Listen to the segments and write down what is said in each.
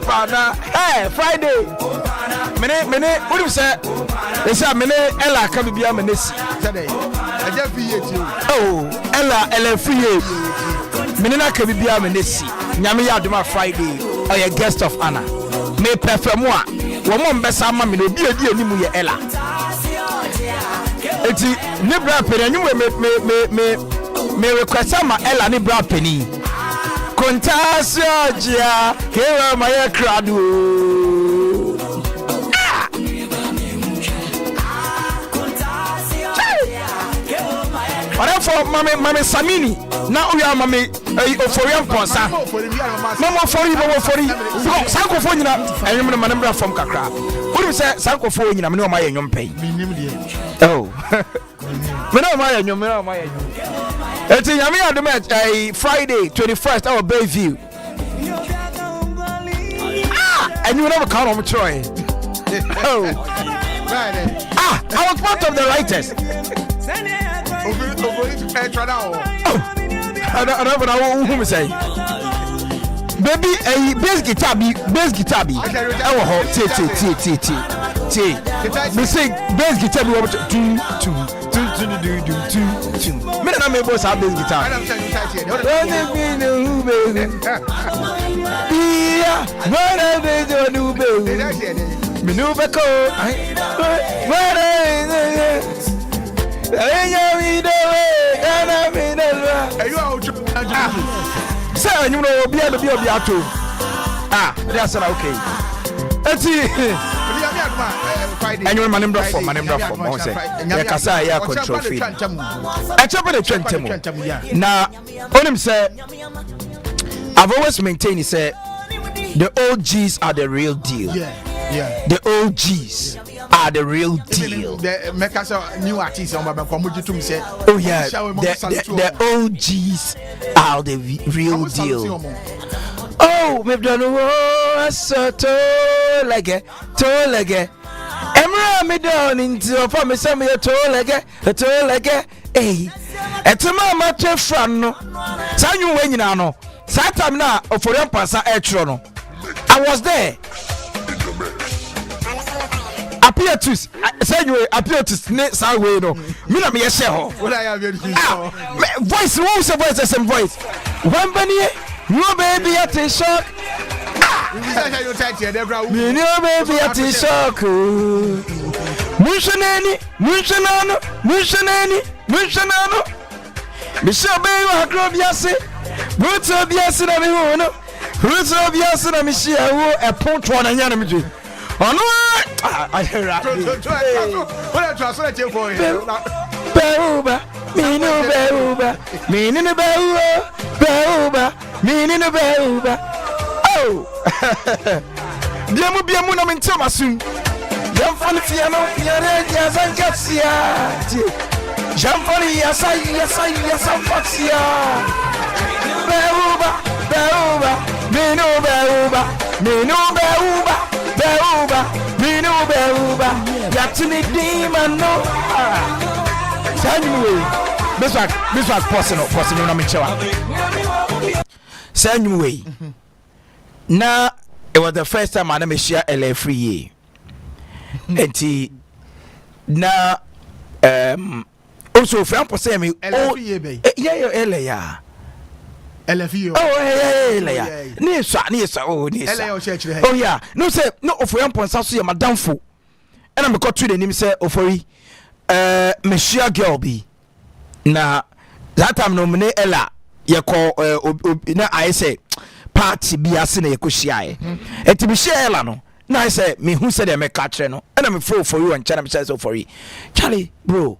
Hey, Friday. Mene, what do you say? They say mene Ella can be a menace. Oh, Ella free. Menina can be a menace. Nyamiya Duma Friday. Or a guest of honor. Me prefer moi. Woman besa mama no be a ni mu ye Ella. Eti ni bra penny me request ma Ella ni bra penny. Contasio Gia, here my crowd. For Mammy Samini, now we are Mammy for young Ponsa. Mama for you, Sanko Fonina, I remember my number from Kakra. What do you say, Sanko Fonina? I know my young pay. Oh, my it's in Yami Adamet, a Friday 21st, our Bayview. And you never count on Troy. Oh, I was part of the writers. I don't know who say. Baby, a bass guitar. Oh, T. We sing bass guitar. Two. Me na me boss have bass guitar. Say you know be ato. Ah, that's okay. And you're my name for my name for say. Ya control feed. I chop the trend. Now, on him say I've always maintained he said the OGs are the real deal. Yeah. The OGs are the real deal. The new artists on my say. Oh yeah, the OGs are the real deal. Oh, me done so tall like it. Emra me down into for me some a tall like it. Hey, it's a mama to front no. San you when you know. Satam na for them pass no. I was there. Appear to say you appear to snake way no. Me na me share ho. Voice who say voice the same voice. One bunny, no baby at a shock. Me no baby at a shock. Mushanani. Michelle baby wa grobiase. Bruto biase na me ho no. Bruto biase na me share wo e pont one anya me dwe. Onua I hear that. What I translate you for here. Beruba, meaning Beruba. Oh, Biamu na mentama soon. Jam for the piano, yes, and Gassia. Jam for the yes, I'm Foxia. Beruba, Beruba, Yatuni demon no. Anyway, Bismarck possible na mechewa. Anyway, now it was the first time I never share LA free year. And now also for say me LA free year be. Yeah, LA. LFU. Oh, yeah. Nisa. Oh, yeah. No, say, no, for your points, I'll see my downfall. And I'm got to the name, say, Ofori, Monsieur Gelby. Now, that time nominate Ella, you call, I say, party be a sinner, Kushia. And to be share Ella, no. Now I say, me who said I'm a catcher, no. And I'm a fool for you and Channel says so for you. Charlie, bro,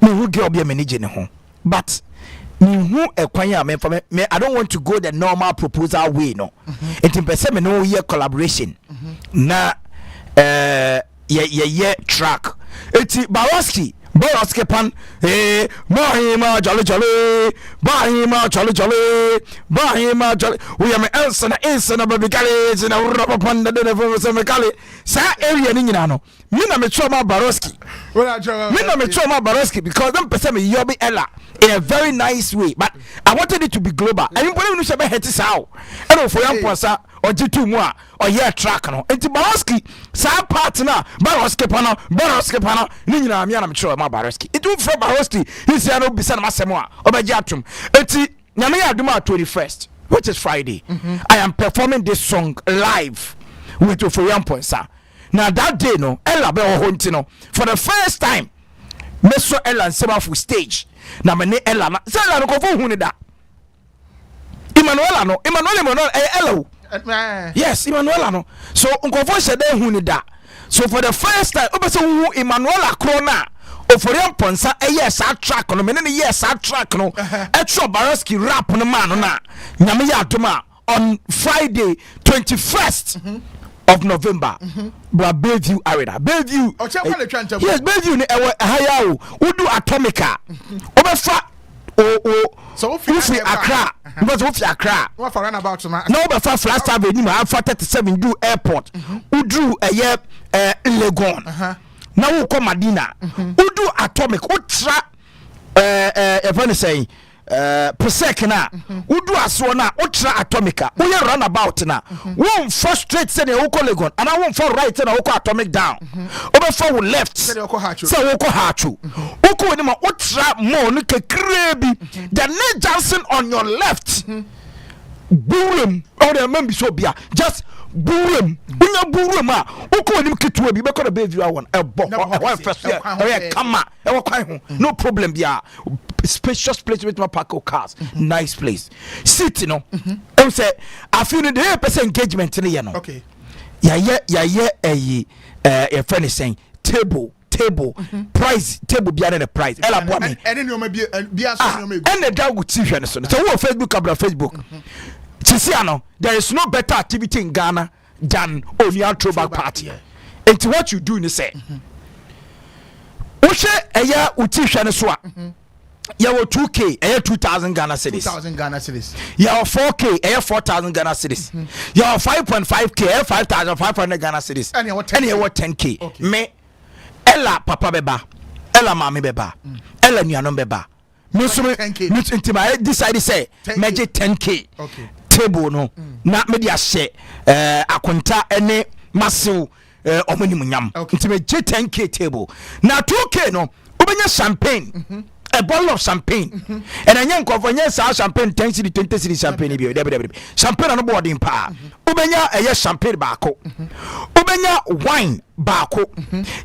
me who Gelby a manager, no. But me I don't want to go the normal proposal way no. It impese me no year collaboration. Na yeah track. Eti Baroski pan Bahima jolly we am answer na baby galley na rubber panda de for some galley sa area ni nyina no me na me choma Baroski because them person me yobi Ella in a very nice way, but I wanted it to be global. I didn't believe you should be how. And for young person, ojitu mu a oye track no enti Baroski sa part na Baroski pano ni nyina me anam kire ma Baroski it do for Baroski he say no bisa na masem a obeji atum enti nyame ya aduma 21st which is Friday. I am performing this song live with Oforian Ponsa. Now that day no Ella be no for the first time meso Ella nsema for stage na me ne Ella na say Ella no ko fu hu ni da Emmanuel Ella yes Emmanuel no so nkofo shede hu ni da so for the first time obese hu Emmanuel akro na Oforian Ponsa yes a track no me ne yes a track no etro Baroski rap no man no na nyame ya adoma on Friday 21st of November Bayview Arena Bayview yes Bayview ni ewe haya o udu Atomica obefa so fi Accra because fi Accra what for run about na no obefa Flash Avenue ma 37 do airport udu eye Legon na wo ko Madina udu Atomic utra even say Prosec na udu aso na utra Atomica we run about na won frustrate say the woko Legon and I won for right na woko Atomic down over for left say woko hachu woko ni ma utra mo no kekre bi the Nate Johnson on your left burum or the member so bia just burum unya burum a woko ni ketua bi be ko Bayview awon ebo one first come e wo kwan ho no problem bia spacious place with my park of cars nice place sit no say I feel the person engagement in no okay a friend is saying table price table beyond the price ela boy me and no maybe bia so no maybe and the dog with TV so wo Facebook abra Facebook Tisiano there is no better activity in Ghana than Onua throwback party and what you do ni say wo she eya uti so a you 2K, 2,000 Ghana cedis. 2,000 Ghana cedis. You 4K, 4,000 Ghana cedis. You 5.5K, 5,500 Ghana cedis. And you 10K. Okay. Me, Ella papa beba, Ella mami beba, Ella nyano beba. Me so me intima decide say meje 10K. Okay. Table no. Na me dia share akonta ene massive omani munyam. Intima je 10K table. Na 2K no, ubenya champagne. A bottle of champagne and a young convenience champagne 10 cedi 20 cedi champagne champagne on board in pa ubenya a champagne bako ubenya wine bako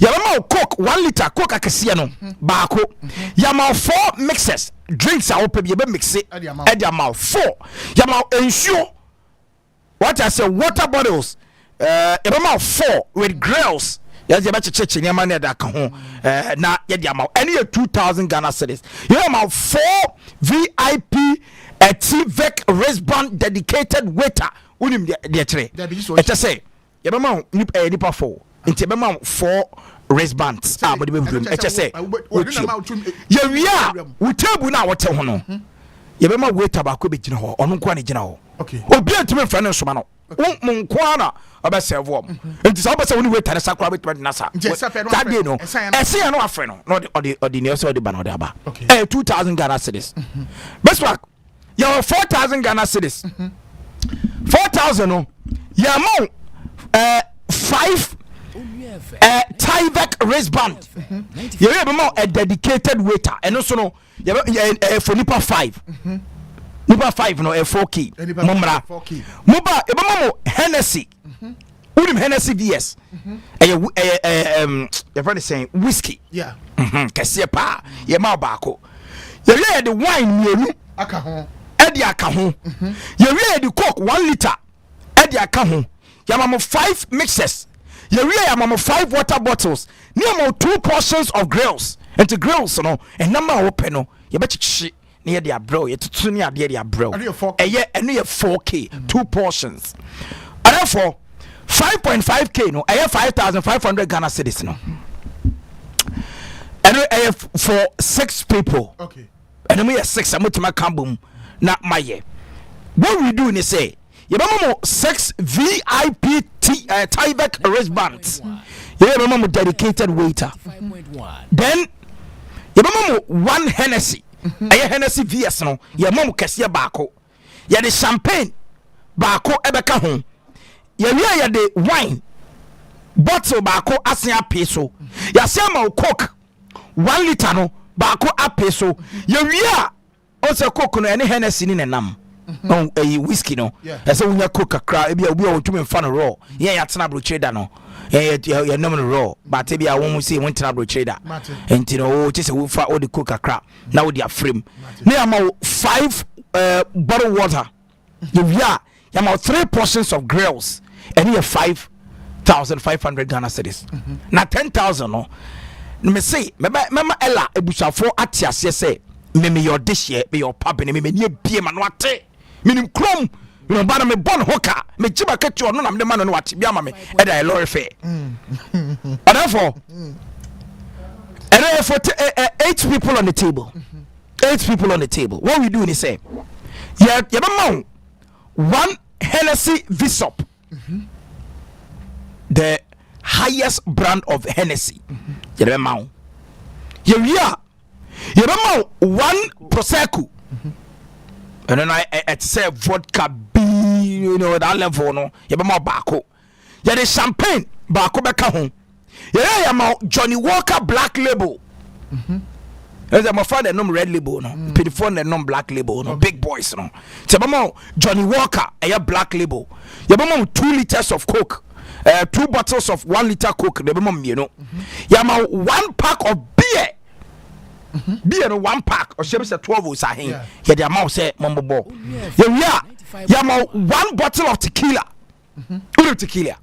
yama coke 1 liter coke akasia no bako yama 4 mixes drinks are open be mix it at your mouth 4 yama ensure what I say water bottles yama 4 with grills. Yes, you better check your money that can na yet amount any 2,000 Ghana cedis. You have 4 VIP a T-Vec wristband dedicated waiter. Unim the tray. Let us say, you have nipa 4. Into amount 4 wristbands. But let us say, yeah, we are. We tell now what tell no. You have waiter back with Jino or Munquani Jino. Okay. Oh, be a to me, financial man. Munkwana aba serve wom enti so obese woni wait and sakura with nasa that day no ese no afre no the news or the ban or the aba 2,000 Ghana cedis Bismarck you 4,000 Ghana cedis 4,000 no ya mo 5 T-Vec wristband you be more a dedicated waiter and also no for nipa 5 Nipa 5 no 4K. Mumra. Muba ebama Hennessy. Unim Hennessy VS. Your friend is saying whiskey. Yeah. Kasiye pa. Ye ma baako. Ye read the wine mienu aka ho. Edi aka ho. Ye read the coke 1 liter. Edi aka ho. Ya mamo 5 mixes. Ye read ya mamo 5 water bottles. Ni amo 2 portions of grills. And the grills no and number open no. Ye bechi near their bro, yet to near their bro. And near 4K, 2 portions. And therefore, 5.5K, no, I have 5,500 Ghana cedis, no. And I have for 6 people. Okay. And we have 6, I'm to my cambum, not my year. What we do is say, you remember 6 VIP T-Vec wristbands. You remember dedicated waiter. Then, you remember 1 Hennessy. Aye Hennessy VS no ye mom kese baako ye de champagne baako ebeka ho ya de wine bottle baako asen ape so ya se ma coke 1 liter no baako ape so ya wi a o se coke no ene Hennessy ni nenam on whiskey no ya se wunya coke akra e bia obi a wotumi mfa no raw ya tena bro trader no ya nom no raw but e bia won say won tena bro trader enti no o chese wo fa o de coke akra na wo de afrem na ya ma 5 bottle water ya wi a ya ma 3 portions of grills and you 5,500 Ghana cedis. Na 10,000 no. Me say mama Ella ebusafo atiase say me your dish here be your pub me nie bie ma no ate. Minim krom no ba na me bon hoka me chiba ketu no na me ma no wate bia ma me e da lorry fare. Therefore and for 8 people on the table. 8 people on the table. What we do is say yeah be 1 Hennessy Visop. The highest brand of Hennessy. You remember? You 1 Prosecco. And then I say vodka B, you know that level no. You remember Bako. You the champagne Bako beka home. You remember Johnny Walker Black Label. There's my father no red label no. P4 the non black label no. Big boys no. You remember Johnny Walker a black label. You remember 2 liters of Coke. 2 bottles of 1 liter Coke, the minimum, you know. Yama 1 pack of beer. Beer, 1 pack, or she was 12 was a him. Yeah, the amount say, Mambo Bo. Yeah, Yama 1 bottle of tequila. Tequila.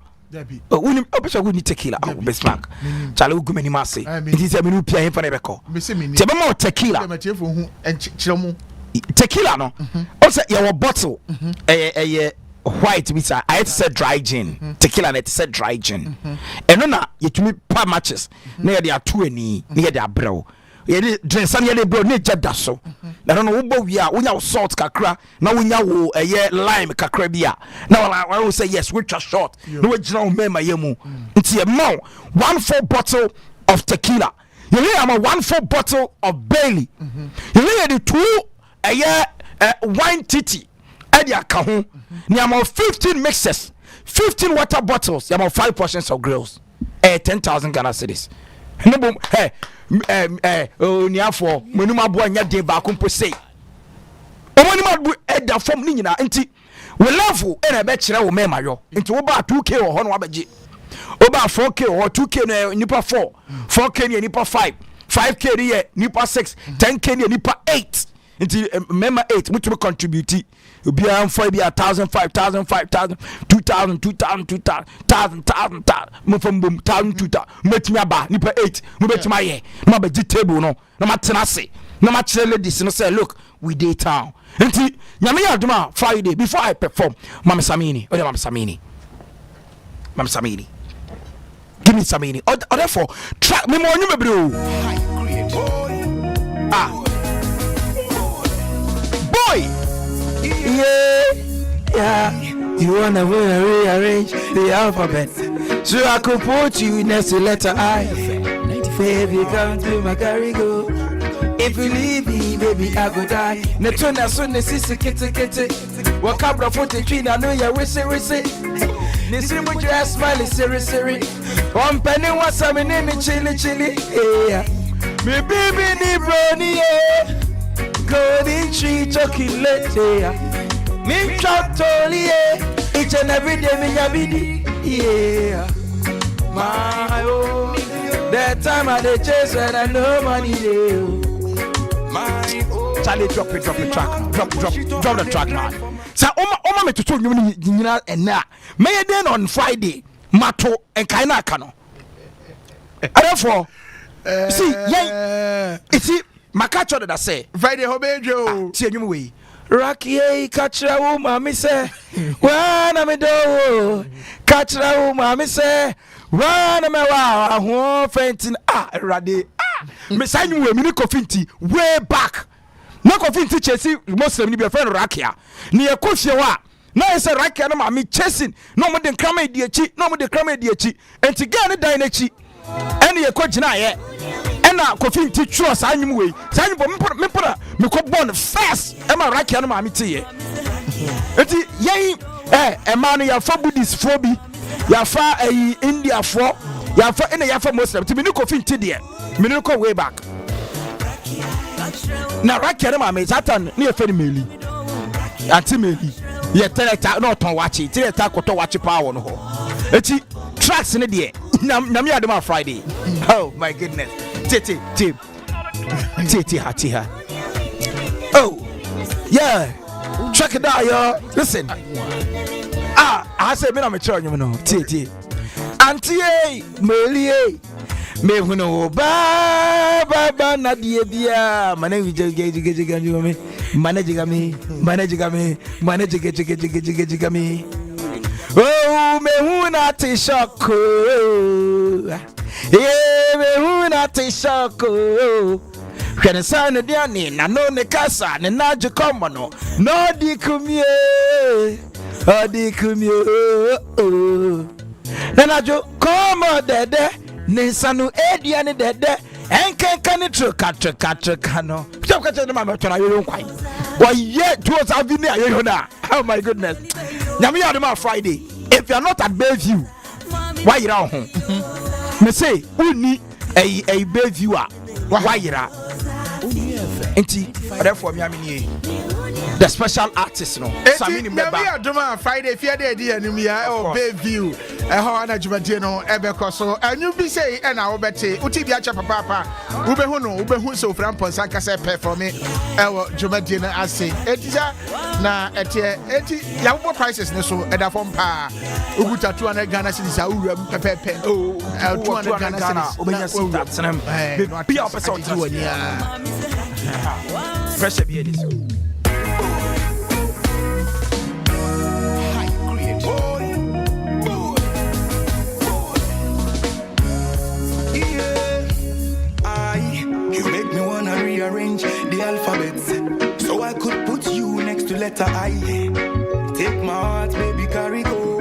We need tequila. Bismarck. Charlie Gumeni Massey. It is a menu piano for Rebecca. Tebamo tequila. Tequila, no. Also, your bottle. White which I said dry gin tequila and it said dry gin and no na yetumi pa matches na there are 2 ani na there bro ye drink san ye bro na jada so na no wo bo wi a wonya salt kakra na wonya wo lime kakra bia na I will say yes which are short no we gina o mema yemu nti e mo 1 full bottle of tequila you hear am 1 full bottle of Bailey you hear the 2 wine titty Edia Kahu, Niamo 15 mixes, 15 water bottles, Yamo 5 portions of grills, 10,000 Ghana cedis. No, Niafo, Munuma Boya de Bakumpo say. Omanima Edda from Nina, Inti, we love you, and I bet you will memayo into about 2K or Honwabaji. About 4K or 2K Nipa 4, 4K Nipa 5, 5K Nipa 6, 10K Nipa 8. Into member 8 which will contribute you be on for be 1,000 5,000 5,000 2,000 2,000 2,000 1,000 mo from boom 1,000 2,000 met me aba nipa 8 mo bet my ye no be table no no matena se no ma chere ladies no say look we dey town enti nyame ya aduma Friday before I perform Mama Samini give me Samini or therefore track me more you bro Yeah, you wanna rearrange the alphabet so I could put you next to letter I. Baby, come to my carry-go. If you leave me, baby, I go die. Netuna soon the sister kitty. Walk up the foot tree, I know you're wissy. This is what you are smiling, serious. One penny was some name chili. Yeah, me baby, ni brownie, yeah. Golden tree chocolate, yeah. Me chop totally, yeah. Each and every day, me yabidi, yeah. My oh, that time I dey chase when I know money, yeah. My oh, Charlie, drop the track, drop the track, man. So, Oma me to tell you, and now, may then on Friday, Mato and Kaina Kano. Therefore, see, yeah, see. Makacho that say Friday Hobejo see you way Rocky kachra wo mama say wana me do kachra wo mama say wana me wa ho fentin rade me say you me kofinti way back na kofinti chesi Muslim ni be friend Rakia ni e kofie wa na say Rakia no mama chasing no mo de krama di echi enti ga ne dan na echi ene ye kogina ye na kofi nti tro sa anyim we sa anyim me pora me ko born first e ma Rakia no ma me tie enti yen man ya for Buddhist phobia ya fa India for ya fa ene ya fa Muslim to me no coffin tidie me no go way back na rakia ma me satan ne fe meli anti meli ye teleta no ton wachi teleta koto wachi power no ho eti tracks ne de na me adema Friday oh my goodness tete ha oh yeah check it out yo listen I say me na me try you know tete anti meli me huno ba na die bia manage me oh me huna ti shoko me huna ti shoko when sana dia ni na no ne kasa ne na je komo no di kumie na jo komo dede Ninsanu edia ni dede enkenka ni treka no chapka ma metona yo kwai wa ye towards avenue ayo na oh my goodness nyame ya dem Friday if you are not at Bayview why you ra ho me say uni a Bayview why you ra enti therefore me amini the special artist no Samini member nyame ya dem Friday fiade edi anim ya o Bayview ho na djumade no ebeko so anyu bi sei e na wo bete uti bi acha papa wo behu so fra mponsa kase perform e wo djumade no ase etija na eti ya wo prices ne so e da form pa uguta 200 Ghana cedis a uram pepepe oh 200 Ghana cedis obenya sit tsenem bi a person ti wani pressure bi edis rearrange the alphabets so I could put you next to letter I. Take my heart, baby, carry go.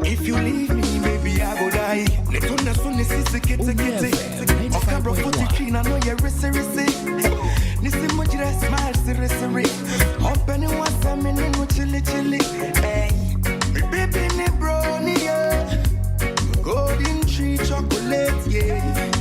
If you leave me, baby, I go die. Netuna sunni sisi kete. Okabro 43, I know you're risi. Nisi mujira smile siri. Open once a minute, no chili. Hey, me baby, me brownie, yeah. Golden tree chocolate, yeah.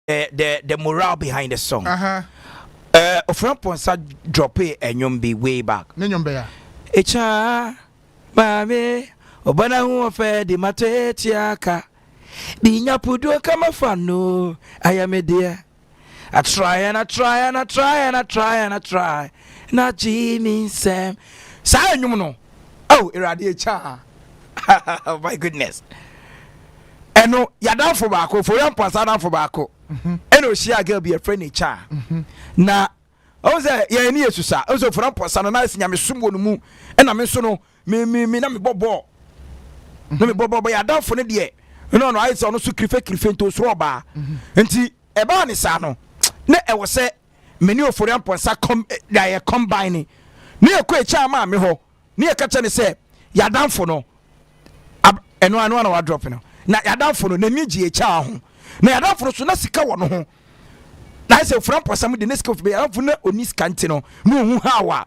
The morale behind the song. Ofran Ponsa drop it and you'll be way back. Nyombe Echa mame obana hu ofe di matetiaka di nyapudo kama fano I am a dear. I try na Jimmy Sam say no oh iradi cha oh my goodness eno ya down for back for yan Ponsa down for back eno shia girl be a friend cha na o say ye ni yesusa o so for Ponsa na nyame sumwo no mu e na me so no me na me bobo no me bobo ya down for ne de no I say no so krife to so oba enti e ba ne sa no na e wo se meni ofori amponsa ya combine ne e ko e cha ma me ho ne e ka che ne se ya down for no eno anu na wa drop no na ya down for no na mi ji e cha ho na ya down for so na sika wo no ho na I say ofori amponsa mu de ne sika ofori ya down for na oni sika nti no mu hu ha wa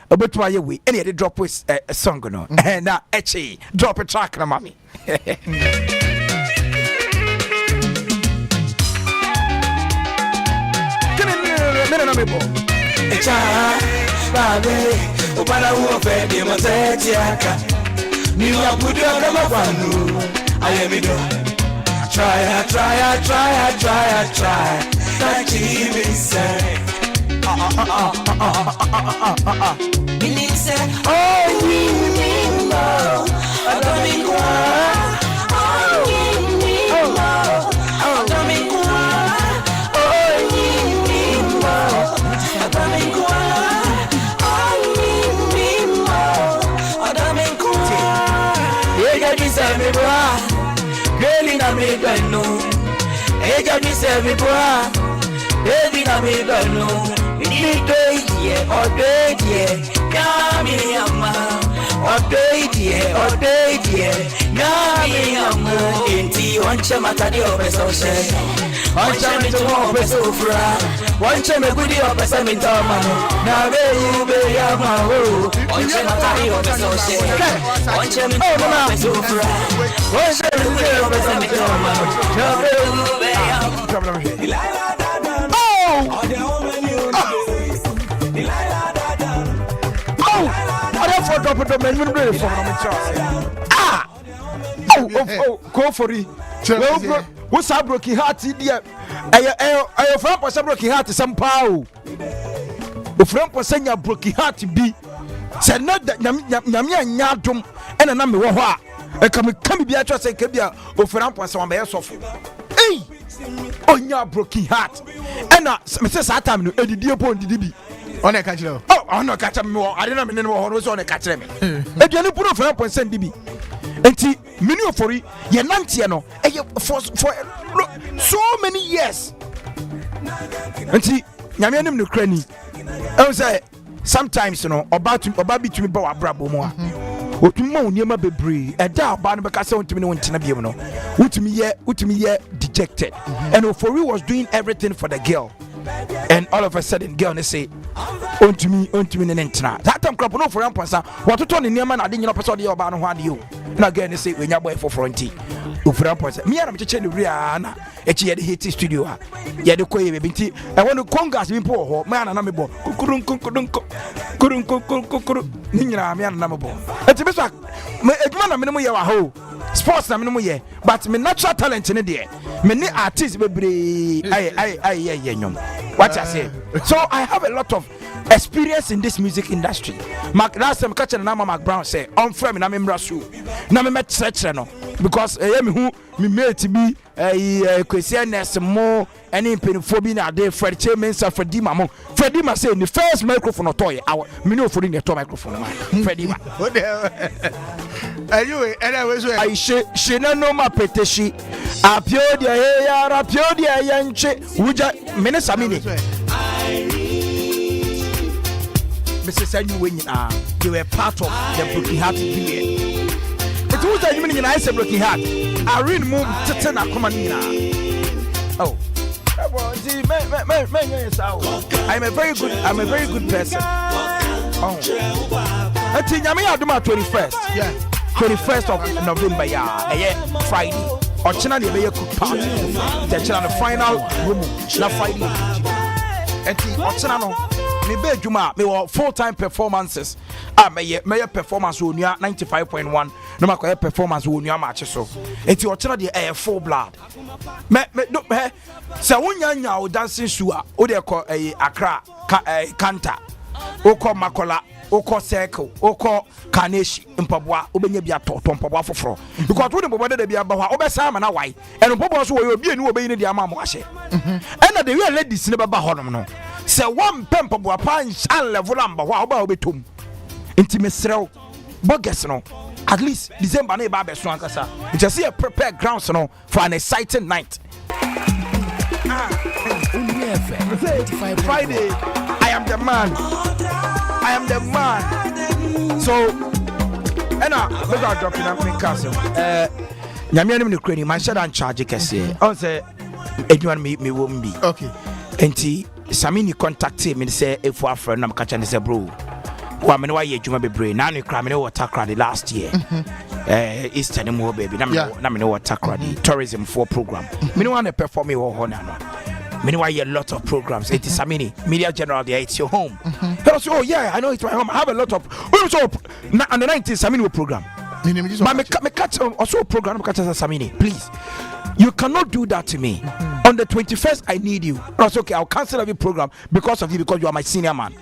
obetuma ye we any dey drop with a song no na echi drop a track na mami no me bo echa babe obala wo fe de mo se ti aka ni ya budu kama kwanu ayemi do try that you say Meaning said, oh, we more. I don't mean more. Oh, we more. I don't mean more. Oh, we more. I don't mean more. Oh, we more. I don't mean more. You got me say me boy. Girl in a me no. You got me say me boy. Baby na me no. Ni doidie, o doidie, kami ama. O doidie, kami ama. Inti wancha matadi opeso she. Wancha me to opeso fra. Wancha me gudi opesa me tama. Na be yama ho. Wancha matadi opeso she. Wancha me to opeso fra. Wancha me gudi opesa me tama. Na be yama. Go for it. What's up, broken heart? Dear, I friend was a broken heart. Some pow. The friend was saying your broken heart be said not that Yamia Yadum and a number of what. I come be a trust and Kabia or friend was on my sofa. Hey, on your broken heart. And Mrs. Atam, the dear point did be. On a catch. Oh, no, catch him more. I didn't know who was on a catch him. If you put off 1% DB. And many for it, you're Nantiano, for so many years. And see, Yamianum no cranny. I was say, sometimes, you know, about between Boa Brabo more. What you moan, you might be brave. A doubt, Barnabas, I want to know, what to me, dejected. And for you was doing everything for the girl. And all of a sudden, girl, they say, on to me, and that time, crop no for Ampansa. What to turn in your man, I didn't know person your ban one you. And again, they say, when you're boy for fronty. For Ampansa, me and I'm teaching Rihanna, at the hit studio. Yeah, the Koy Binti. I want to congas me poor man and I'm a boy. Couldn't Nina, me and Namabo. At the best, a man, a minimum year ho. Sports, a minimum year, but me natural talent in a day. Many artists will be what I say. So I have a lot of experience in this music industry. Mark last time catching Nama Mark Brown say on frame na me mrasu. Na me met search no because me who me made to be a Christianness more any penphobia na dey Fred Chemensa Freddie Mamo. Freddie ma say the first microphone toy our me no for the microphone man. Freddie ma. Anyway, and I was I she no ma peteshi. Apio dia ya rapio dia yanche uja menesa mini. Mrs. Anyu, you were part of the Broken Heart period. It was a human in I said Broken Heart. I really moved to Tena Comanina. Oh, I'm a very good person. Oh, I think I may have done my 21st. Yeah, 21st of November, yeah, Friday. Or China, they may cook party. The China final room, not Friday. And Ochana. Me be juma me were full-time performances me performance on 95.1 no matter performance on your match so enti o chira the full blood me se wonya o dancing sua o de ko Accra Kanta o ko Makola o ko Circle o ko Kaneshi mpaboa o benya bia toto mpaboa foforo because wo de bobo de bia ba hwa o be sa ma na wai eno mpaboa so wo ye obi enu wo be yin de ama mo ahye ena the real ladies ne be ba honom no se one pempo boa pan level amba wa oba obetom inti mesrew boges no at least December na eba be so ankasa. You just see a prepare grounds for an exciting night. Friday, I am the man. I am the man. So, and we got dropping up in castle. Nyamianim ni kreni man shada and charge kese. On say anyone me won't be. Okay. Enti Samini contacted me say if we friend am catch and say bro. Wa me no wa ye djuma bebre na no kra me no water cra the last year. Easter no more baby na me no water cra the tourism for program. Me no want to perform me ho na no. Me know I hear a lot of programs. It is Samini, Media General there. It's your home. Oh yeah, I know it's my home. I have a lot of. Also, on the 19th Samini program. Me catch also program. Catch Samini, please. You cannot do that to me. On the 21st, I need you. That's okay. I'll cancel every program because of you, because you are my senior man.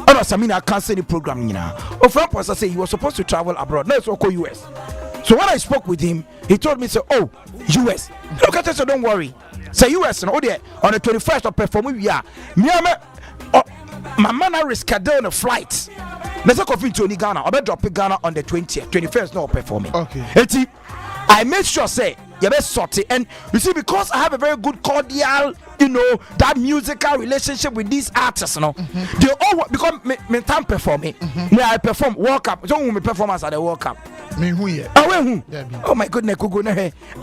Oh no, Samini, I'll cancel the program. You know. Oh, Frank Pastor say he was supposed to travel abroad. Let's go US. So when I spoke with him, he told me, "Say, oh, US. Look at it. So don't worry." Say US and on the 21st of performing me my man reschedule on a flight. Let's go to Ghana. I'll be dropping Ghana on the 20th, 21st. No performing. Okay. I made sure say you best sort it, and you see because I have a very good cordial, that musical relationship with these artists. They all because me time performing. Me I perform World Cup. So me performance at the World Cup. Me who here? Oh my goodness,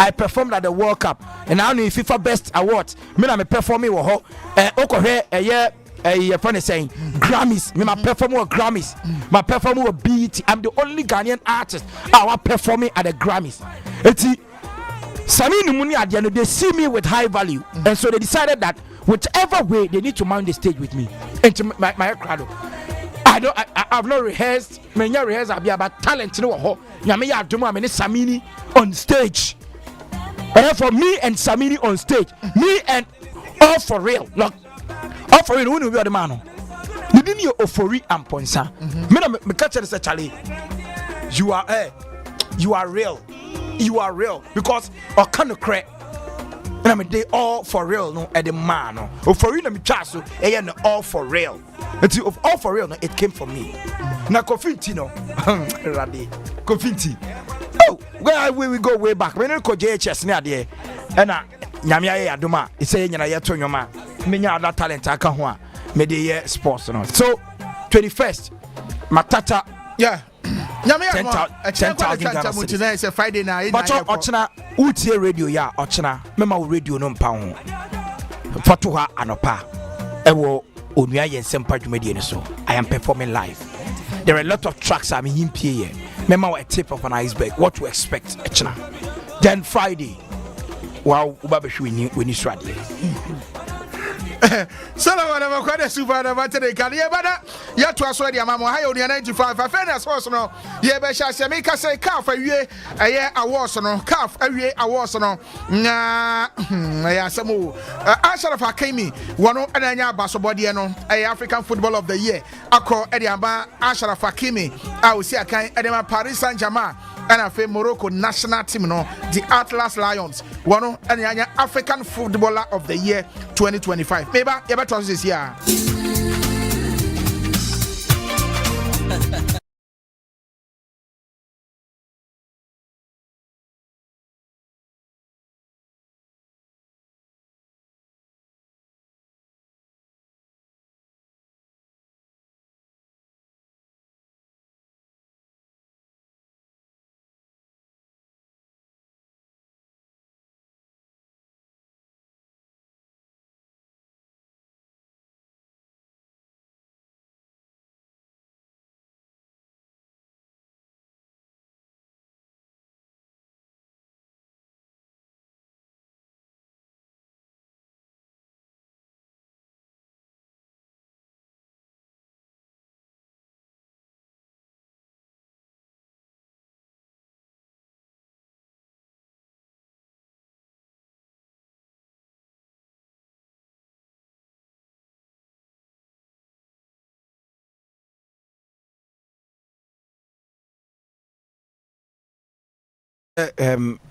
I performed at the World Cup, and now in FIFA Best Awards. Me na me performing wo ho. Funny saying Grammys. Me my perform with Grammys. My perform with BET. I'm the only Ghanaian artist I performing at the Grammys. Samini Muni at the end, they see me with high value, and so they decided that whichever way they need to mount the stage with me. And my crowd. I've not rehearsed. Many rehearsed. I'll be about talent. Samini on stage. For me and Samini on stage. Me and all for real. Look, all for real. Who will be the man? You didn't hear Ofori and Ponsa. Me catch it, Charlie. You are real. You are real because I can't crack. And I mean, they all for real, no, at the man, no. For real, me chasu, and all for real. Until of all for real, no, it came from me. Na Kofinti, no, Radi, Kofinti. Oh, where we go way back. When I go JHS near there, and Nyamia Aduma, it's saying, I told your man, many other talent, I can't want, media sports, no. So, 21st, Matata, yeah. 10,000 Friday night. But Ochina, Uti radio, ya, Ochina, Mema radio no pound. Fatuha Anopa, Ewo, Onua and Sempa Media. So I am performing live. There are a lot of tracks I'm in here. Mema a tip of an iceberg. What to expect, Ochina. Then Friday, wow, Ubabeshi when you ready. So whatever quite a super today can you better yet to us already a mamma high on the 95 I fairness also no yeah but shall make us say calf a year awards no calf a year awards no nah some Ashraf Hakimi one and anya basso body no a African football of the year ako Ediamba Ashraf Hakimi I will see a kind Edema Paris Saint-Germain and a Morocco national team no the Atlas Lions one and anya African footballer of the year 2025 maybe you better this year.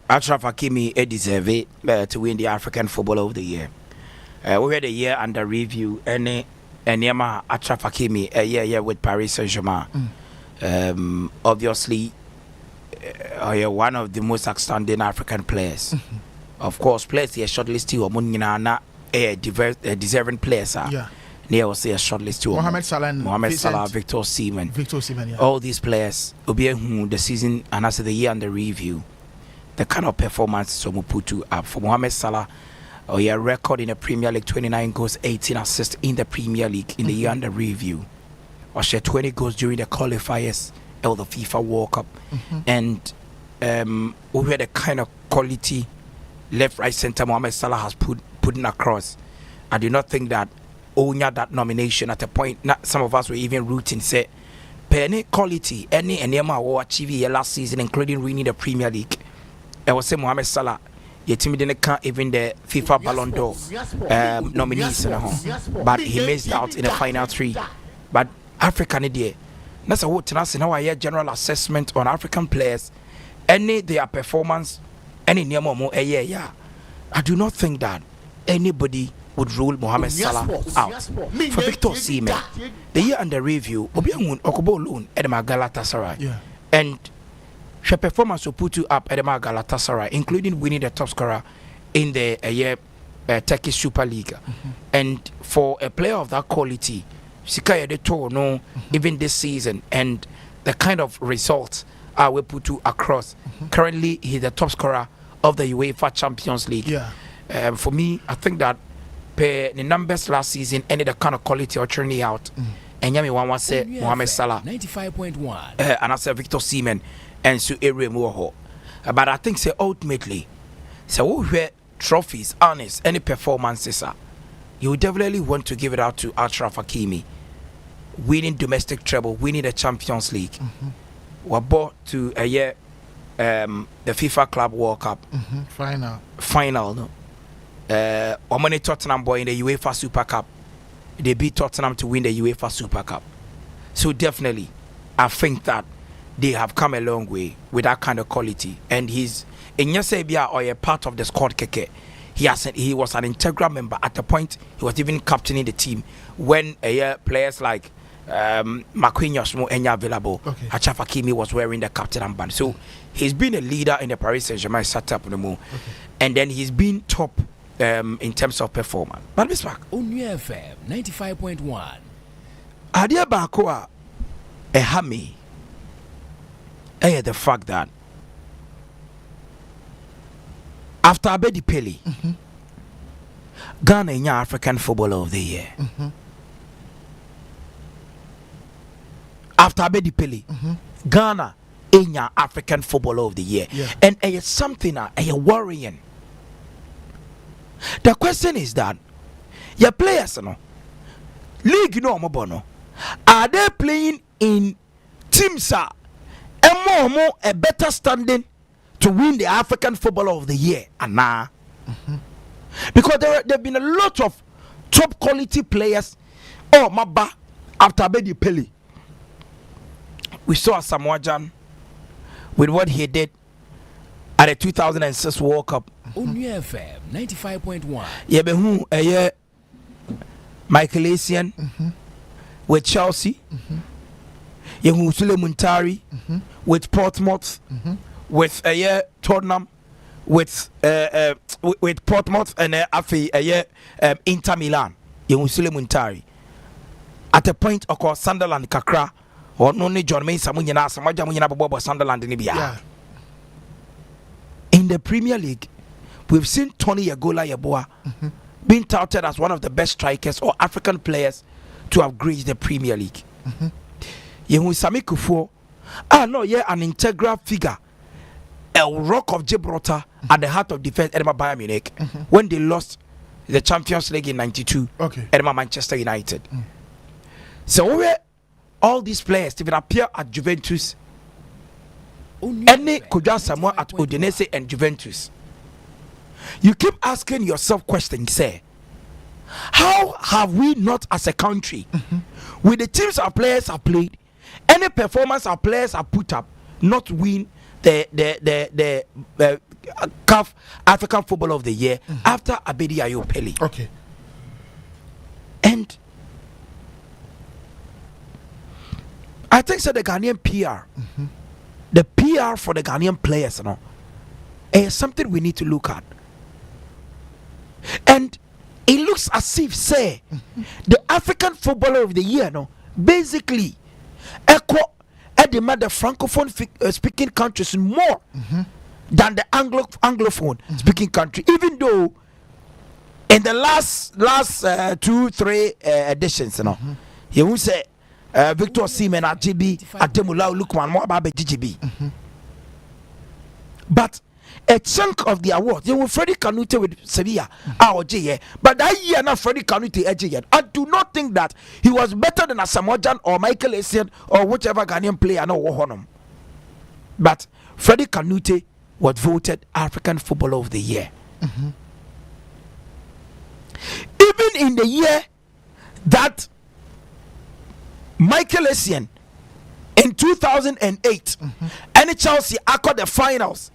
Ashraf Hakimi deserve to win the African Footballer of the Year. We had a year under review, and Yama Ashraf Hakimi a year with Paris Saint-Germain. Obviously, one of the most outstanding African players. Of course, players here shortlisted or Munina deserving players. Yeah. They will say a shortlist to Mohamed Salah, Victor Osimhen. Yeah. All these players will be the season and after the year under review. The kind of performance so we put up for Mohamed Salah. A record in the Premier League, 29 goals, 18 assists in the Premier League in the year under review. Or share 20 goals during the qualifiers of the FIFA World Cup. And we had the kind of quality left, right, center Mohamed Salah has putting across. I do not think that Onua that nomination at a point. Not some of us were even rooting say, any quality, any or achieve last season, including winning the Premier League. I was saying Mohamed Salah. Your team didn't count even the FIFA Ballon d'Or nominees, but he missed out in the final 3. But African idea, that's a whole tenacity. Now I hear general assessment on African players, any their performance, any near more yeah. I do not think that anybody would rule Mohamed Salah out. For Victor Osimhen, the year under review, Obiangun Okobo loan at Galatasaray, and her performance will put you up at the Galatasaray, including winning the top scorer in the Turkish Super League. And for a player of that quality, Sikaya de no, even this season, and the kind of results I will put you across. Currently, he's the top scorer of the UEFA Champions League. For me, I think that the numbers last season ended the kind of quality or churning out. And Yami Wan say Mohamed Salah 95.1 and I said Victor Osimhen and so Moho. But I think say ultimately, so where trophies, honest, any performances are, you definitely want to give it out to Achraf Hakimi, winning domestic treble, winning the Champions League. We're brought to a year the FIFA Club World Cup final. No, Omani Tottenham boy in the UEFA Super Cup. They beat Tottenham to win the UEFA Super Cup. So definitely, I think that they have come a long way with that kind of quality. And he's in Yesebia or a part of the squad keke. He was an integral member at the point. He was even captaining the team when players like Marquinhos were available. Achraf Hakimi was wearing the captain armband. So he's been a leader in the Paris Saint-Germain setup no more. And then he's been top in terms of performance. But Bismarck, Onua FM 95.1. Adia Bakoa Ehami. The fact that after Abedi Pele, Ghana is African Footballer of the Year. After Abedi Pele, Ghana is African Footballer of the Year. And it's something worrying. The question is that your players, league no, are they playing in teams and more a better standing to win the African Footballer of the Year? And now, because there have been a lot of top quality players. Oh, Maba after Abedi Pele, we saw Samoa Jan with what he did at the 2006 World Cup. Onua FM 95.1. Yeah, Michael Essien with Chelsea. Sule Muntari with Portsmouth, with Tottenham, with Portsmouth and Inter Milan. Sule Muntari. At a point, of course, Sunderland Kakra or no John May Samunya Samaja Sunderland in Libya. In the Premier League, we've seen Tony Yagola Yaboa being touted as one of the best strikers or African players to have graced the Premier League. Yehu Sami Kufuor, an integral figure, a rock of Gibraltar at the heart of defense, Edinburgh Bayern Munich, when they lost the Champions League in '92, Edinburgh Manchester United. So where all these players even appear at Juventus, any Kuja Samoa at Udinese and Juventus, you keep asking yourself questions, say, how have we not as a country, with the teams our players have played, any performance our players have put up, not win the CAF African Footballer of the Year after Abedi Ayo Pele? And I think so the Ghanaian PR the PR for the Ghanaian players, you know, is something we need to look at. And it looks as if, say, the African Footballer of the Year, no, basically, echo the Francophone speaking countries more than the Anglophone speaking country, even though in the last 2-3 editions, you know, you will say Victor Osimhen at GB, Ademola Lookman, more about GGB. But a chunk of the award, you will Freddie Kanute with Sevilla, but that year not Freddie Kanute edge. I do not think that he was better than Asamoah or Michael Essien or whichever Ghanaian player no Honum. But Freddie Kanute was voted African Footballer of the Year. Even in the year that Michael Essien in 2008 and Chelsea acquired the finals.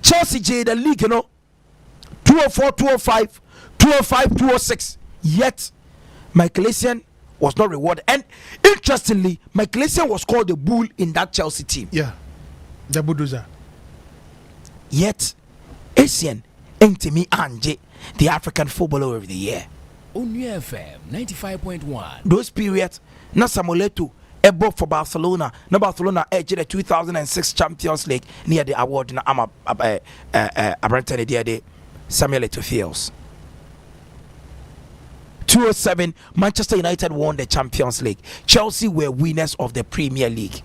Chelsea J the league, you know, 204, 205, 205, 206. Yet Michael Essien was not rewarded. And interestingly, Michael Essien was called the bull in that Chelsea team. Yeah, the bulldozer. Yet Essien ain't me Anje, the African Footballer of the Year. Onua FM 95.1. Those periods, na Samoleto ebo for Barcelona. No Barcelona edge the 2006 Champions League near the award na ama Abrantani de Samuel Eto'o Fields. 2007 Manchester United won the Champions League. Chelsea were winners of the Premier League.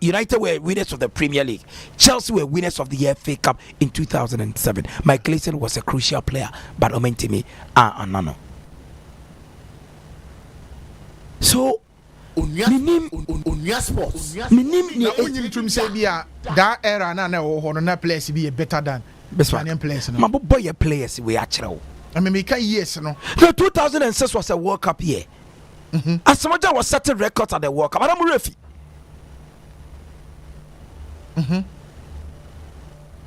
United were winners of the Premier League. Chelsea were winners of the FA Cup in 2007. Michael Essien was a crucial player, but Omentimi no. So, Onua Sports. That era na players be better than Ghanaian players. My boy players we actually. I mean, make years no. The 2006 was a World Cup year. Asamoah was setting records at the World Cup. Madam Refi.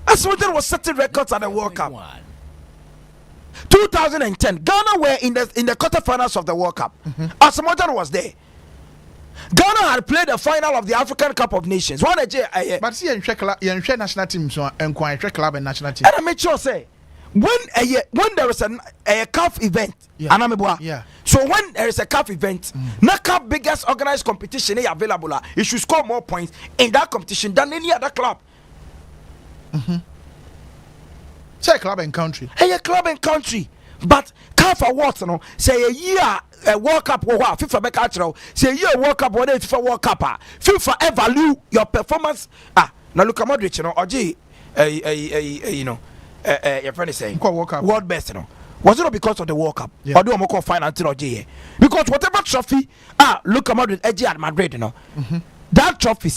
Asamoah was setting records at the World Cup. 2010, Ghana were in the quarterfinals of the World Cup. Asamoah was there. Ghana had played the final of the African Cup of Nations. But see, you national team, so and club and national team. And I make sure say when there is a CAF event, so when there is a CAF event, na CAF biggest organized competition is available. You should score more points in that competition than any other club. Say club and country. Hey, a club and country. But CAF awards, no, say a year a World Cup or FIFA back actual. Say a year World Cup or FIFA World Cup. FIFA evaluate your performance. Now look at Modric, you know, or you know, your friend is saying world best, you know. Was it not because of the World Cup? Yeah. Or do I call final until because whatever trophy, look at Madrid, at Madrid, you know. That trophy,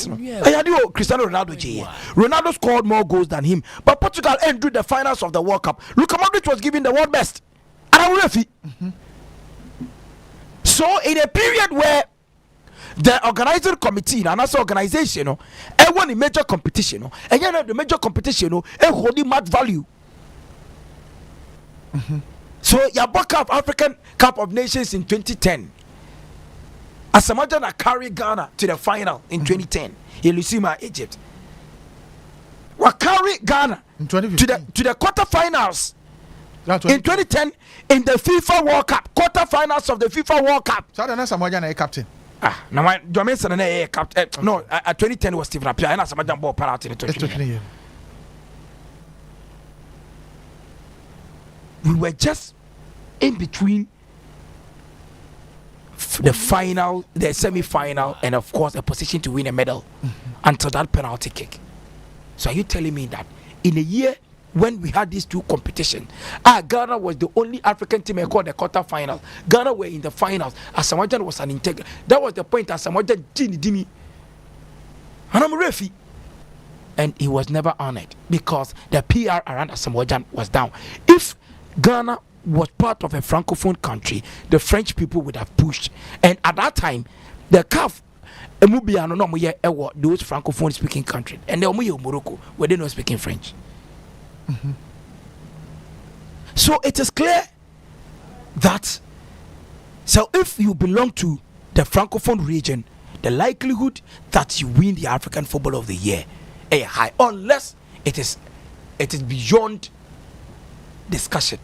I do Cristiano Ronaldo. Ronaldo scored more goals than him, but Portugal entered the finals of the World Cup. Luka Modric was given the world best, and I'm referee. So, in a period where the organizing committee and as organization, I won a major competition, and you know the major competition, holding mad value. So, your Cup African Cup of Nations in 2010. Asamoah carry Ghana to the final in 2010 in Lusima, Egypt. We carry Ghana to the quarterfinals in 2010 in the FIFA World Cup. Quarterfinals of the FIFA World Cup. So that's Asamoah captain. Now my Johnson and captain. No, 2010 was Stephen Appiah and Asamoah ball penalty in 2010. We were just in between the final, the semi-final, and of course a position to win a medal until that penalty kick. So are you telling me that in a year when we had these two competitions, Ghana was the only African team who called the quarter-final. Ghana were in the finals. Asamoah was an integral. That was the point. Asamoah did me, and I'm referee, and he was never honored because the PR around Asamoah was down. If Ghana was part of a francophone country, the French people would have pushed, and at that time the CAF those francophone speaking countries, and the Morocco where they not speaking French. So it is clear that so if you belong to the francophone region, the likelihood that you win the African Football of the Year is high, unless it is beyond discussion.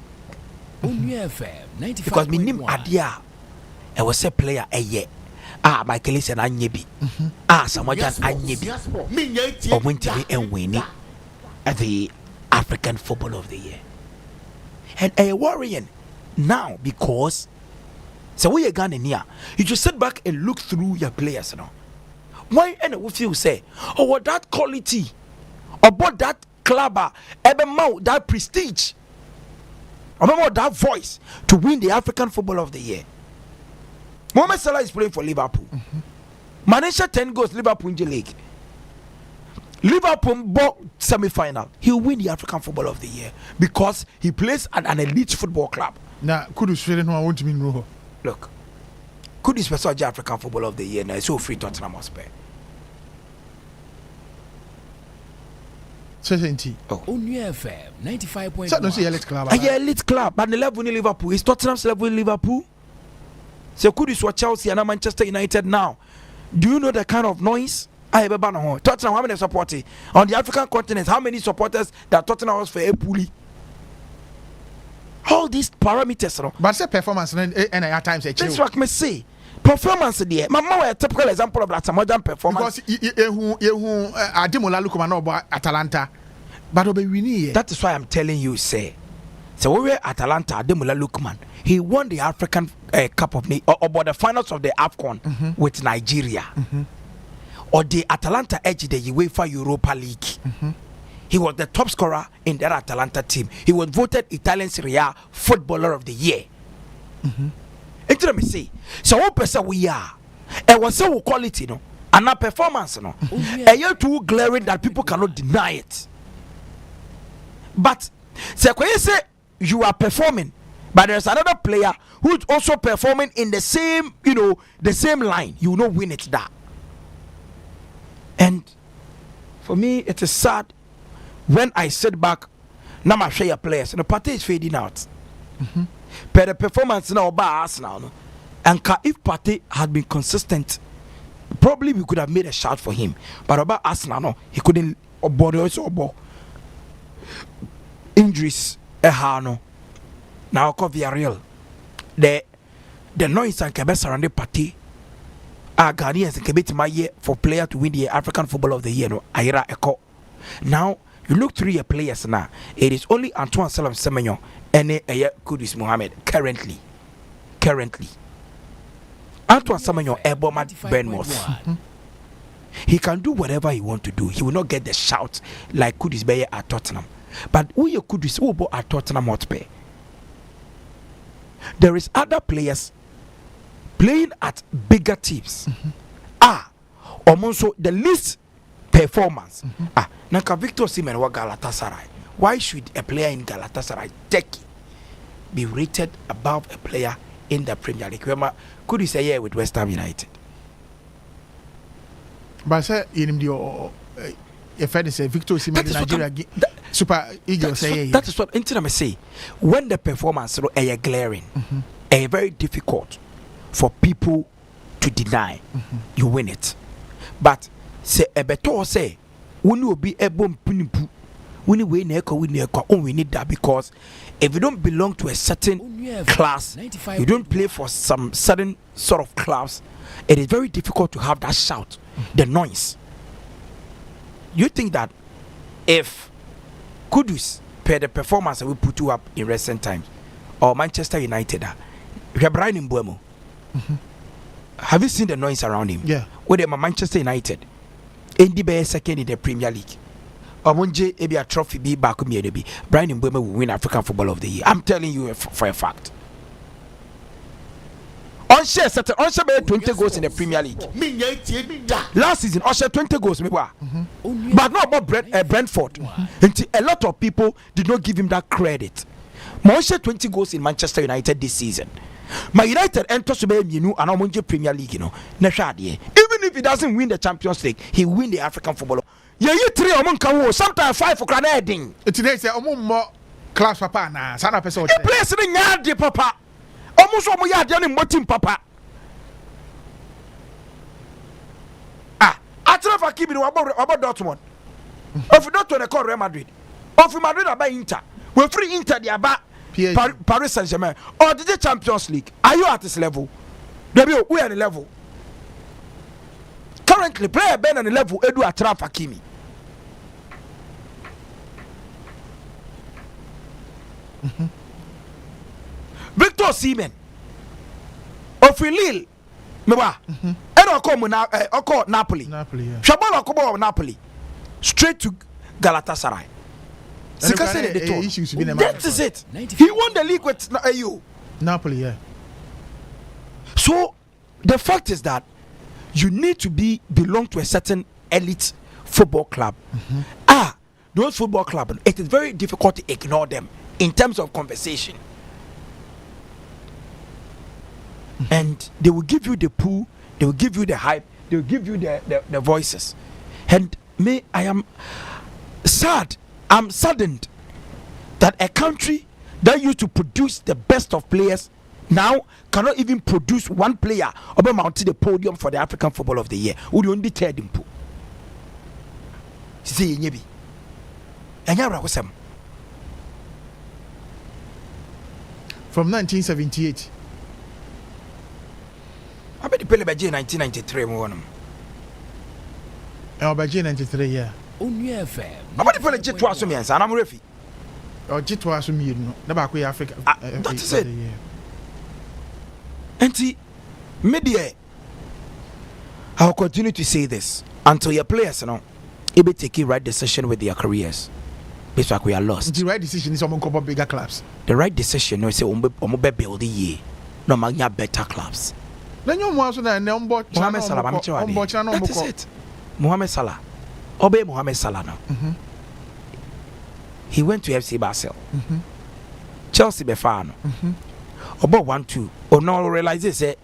Because minim adia I was a player Michael is an anyebi Samojan anyebi or wintry and winning at the African Football of the Year. And a worrying now because so we are going here. You just sit back and look through your players now. Why and if you say, oh, what that quality about that club, that prestige, about that voice to win the African Football of the Year. Mohamed Salah is playing for Liverpool. Manesha 10 goals, Liverpool in the league. Liverpool bought semi-final. He will win the African Football of the Year because he plays at an elite football club. Now, Kudus I want to mean look, Kudus was the African Football of the Year. Now, it's so free Tottenham Hotspur. Certainty. Onua FM 95.1. So don't say elite club. Elite club, but the level in Liverpool is Tottenham's level in Liverpool. So Kudus was Chelsea and Manchester United now. Do you know the kind of noise? I have a banner. Tottenham, how many supporters on the African continent? How many supporters that Tottenham was for a pulley? All these parameters, no? But say performance and at times a that's what I say. Performance there. Mama, a typical example of that modern performance. Because you Ademola Lookman about Atalanta, but winning. That is why I'm telling you, say. So we were Atalanta, Ademola Lookman. He won the African Cup of about the finals of the AFCON with Nigeria. Or the Atalanta edge the UEFA Europa League. He was the top scorer in that Atalanta team. He was voted Italian Serie A Footballer of the Year. Let me say, so what person we are? And was so quality, no, and our performance, no, and you're too glaring that people cannot deny it. But so when you say you are performing, but there's another player who's also performing in the same, the same line, you will not win it that. And for me, it is sad when I sit back, now I share players, and the party is fading out. But the performance now by Arsenal, and if Partey had been consistent, probably we could have made a shout for him. But about Arsenal, no, he couldn't. Injuries, no. Now Villarreal, the noise and Quebec surrounding Partey. Ghanaians and Quebec my year for player to win the African Football of the Year. No, Aira Echo. Now you look through your players now. It is only Antoine Salam Semenyo and Kudus Mohammed currently. Antoine Semenyo Ebomat Benmos. He can do whatever he want to do. He will not get the shout like Kudus Beye at Tottenham. But who you Kudus Obo at Tottenham Hotspur? There is other players playing at bigger teams. Also the least performance. Nanka Victor Osimhen wa Galatasaray. Why should a player in Galatasaray be rated above a player in the Premier League? Could you say yeah with West Ham United? But say in the if I say Victor Osimhen in Nigeria Super Eagles say that is what I say. When the performance is glaring, very difficult for people to deny, you win it. But say a better say when you be able to when you win we need that, because if you don't belong to a certain class, you don't play for some certain sort of class, it is very difficult to have that shout, the noise. You think that if Kudus per the performance that we put you up in recent times, or Manchester United, we have Brian Mbeumo. Have you seen the noise around him? Yeah. With them Manchester United, Andy Bay second in the Premier League. Omunje ebi a trophy be back me ebi. Brian Mbeumo will win African Football of the Year. I'm telling you for a fact. Onshare 20 goals in the Premier League. Last season, Onshare 20 goals, but not about Brentford. A lot of people did not give him that credit. Onshare 20 goals in Manchester United this season. My United enters to be and Omunje Premier League, Even if he doesn't win the Champions League, he win the African Football. Yeah, you 3 or sometimes 5 for granading. Today say more class papa na sana person. He plays in the papa. Almost all my yard papa. Achraf Hakimi no about Dortmund. Of Dortmund call Real Madrid. Of Madrid about Inter. We free Inter the about Paris Saint-Germain. Or the Champions League. Are you at this level? We are at the level. Currently, player Ben on the level Edu Achraf Hakimi. Victor Osimhen of Lille mewa oko Napoli Shabala okobo Napoli straight to Galatasaray. That is it. He won the league with Napoli, yeah. So the fact is that you need to belong to a certain elite football club. Those football clubs, it is very difficult to ignore them in terms of conversation. And they will give you the pull, they will give you the hype, they will give you the voices. And me, I am sad, I'm saddened that a country that used to produce the best of players now cannot even produce one player over mounting the podium for the African Football of the Year. Would you only tell them? See, Yebi. And you're from 1978. I bet the Pele Baji 1993 one. Oh, Baji 93, yeah. Onua FM. I bet the Pele J twice me and I'm refi. Or J twice me, no. Never quit Africa. That is it. And see, media, I'll continue to say this until your players, able to take the right decision with their careers. Bismarck, we are lost. The right decision is among couple bigger clubs. The right decision is to build the year. No man, better clubs. Mohamed Salah, that is it. Mohamed Salah. Obey Mohamed Salah now. He went to FC Basel. Chelsea Befano. About 1-2. Or no realize this. The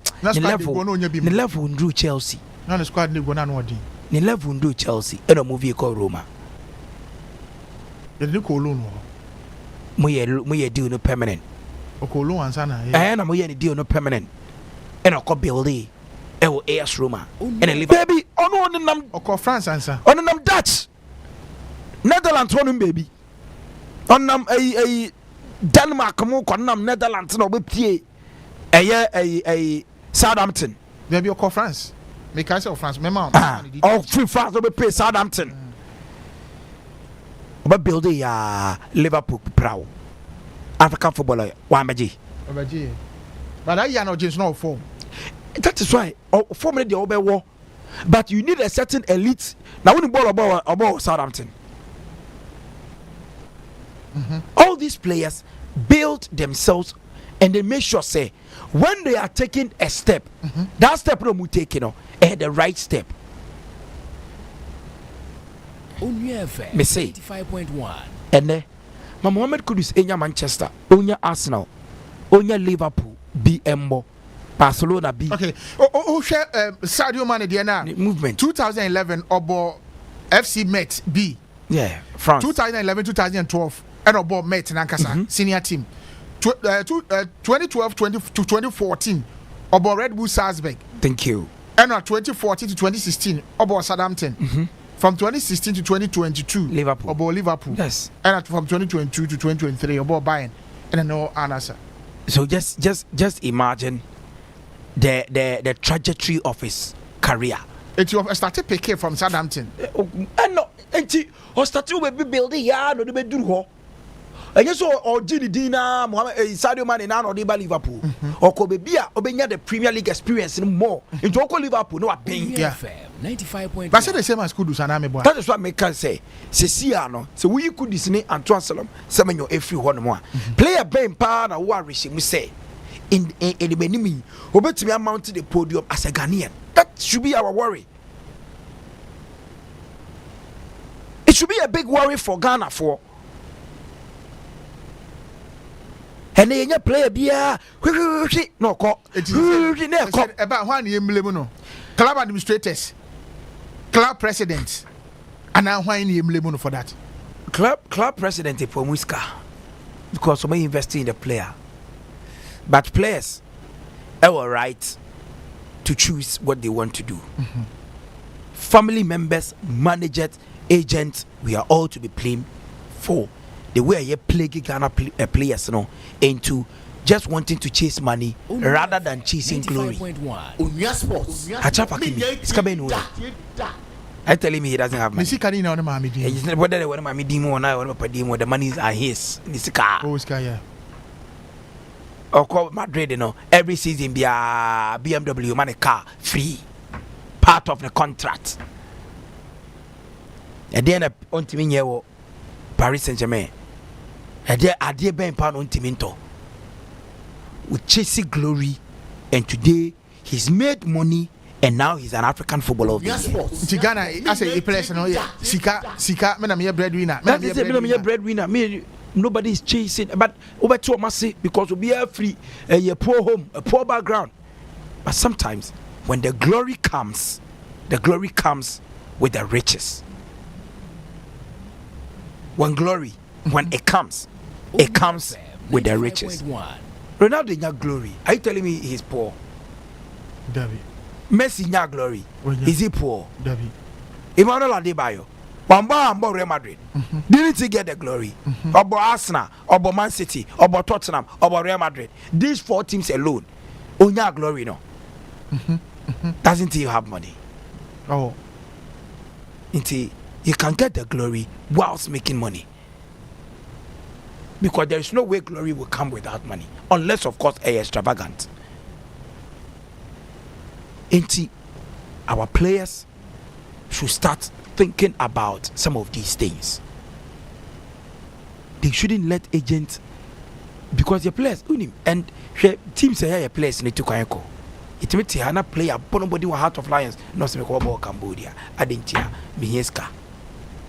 level drew Chelsea. No, the squad need one on the level drew Chelsea. In a movie called Roma. The Colon. We deal no permanent. Okolo and Sana. And I'm going to deal no permanent. And I'll call Billy. AS Roma. And a baby. On them. Or France answer. On them Dutch. Netherlands one baby. On them a Denmark come on Netherlands no with a Southampton. There be a France. Make I say France. My mom. Oh, free France will pay Southampton. But build Liverpool proud African footballer Wamaji. But I know just no form. That is why form the over war. But you need a certain elite. Now when you ball about Southampton. All these players build themselves and they make sure say when they are taking a step, that step no mu take the right step. Onua FM. Me say 95.1. And then Mohamed Kudus enya Manchester, onya Arsenal, onya Liverpool, BMO, Barcelona B. Okay. Share Sadio Mane Diana movement 2011 Obo FC Met B. Yeah, France. 2011-2012 and Obo Met Nankasa senior team. 2012 to 2014 Obo Red Bull Salzburg. Thank you. And 2014 to 2016 Obo Southampton. From 2016 to 2022 Liverpool. Obo Liverpool. Yes. And from 2022 to 2023 Obo Bayern. And then no answer. So just imagine the trajectory of his career. It started picking from Southampton. And no, and started with building here no be do. And so or Gini Dina Mohamed Sadio Mane na no dey by Liverpool. Or ko be bia obenya the Premier League experience more. Into Oko Liverpool no abeng. Yeah. 95.1. But say the same as Kudus and Amebo. That is what me can say. Se sia no. So we could disney Antoine Salom semenyo every one more. Player ben pa na wo arishim say in the enemy obetimi amount to the podium as a Ghanaian. That should be our worry. It should be a big worry for Ghana for. And then you play a beer. No call. It is about one year no. Club administrators, club presidents, and now why you no for that? Club president for Muska because somebody investing in the player. But players have a right to choose what they want to do. family members, managers, agents, we are all to be blamed for the way you play Ghana players into just wanting to chase money rather than chasing glory. Onua Sports. It's coming away. I telling me he doesn't have money. Whether they want my demo or not, the money are his. Or call Madrid, every season be a BMW money car free, part of the contract. And then on to Paris Saint-Germain. And there are dear Ben Pan on Timinto with chasing glory, and today he's made money. And now he's an African footballer of the year. Ghana, I say a place, Sika, breadwinner. Breadwinner. Me, nobody is chasing. But over to Masi because we are free, a poor home, a poor background. But sometimes when the glory comes with the riches. When it comes with the riches. Ronaldo in your glory. Are you telling me he's poor? David. Messi nya glory. Is he poor? David. Emmanuel Adebayo. Bamba Real Madrid. Didn't he get the glory? Obo Arsenal, Obo Man City, Obo Tottenham, Obo Real Madrid. These 4 teams alone. Onya glory no. Doesn't he have money? Oh. Until you can get the glory whilst making money. Because there is no way glory will come without money. Unless of course extravagant. Our players should start thinking about some of these things. They shouldn't let agents, because your players and teams say your players need to go. It means they are player nobody with Heart of Lions no se about Cambodia Adentia Miheska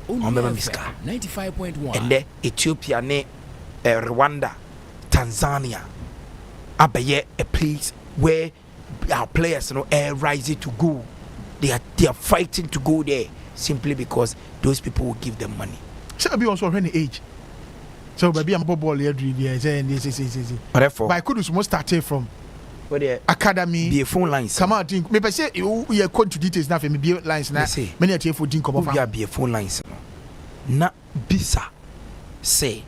Omema Miska 95.1 and then Ethiopia Rwanda Tanzania abaye a place where our players are rising to go. They are fighting to go there simply because those people will give them money. So be also any age. So baby I'm ball here this. Therefore, but I could most start from academy. Be a phone lines. Come out. Maybe say you code to details now for me be lines now. Many at for drink of be a phone lines. Na bisa say,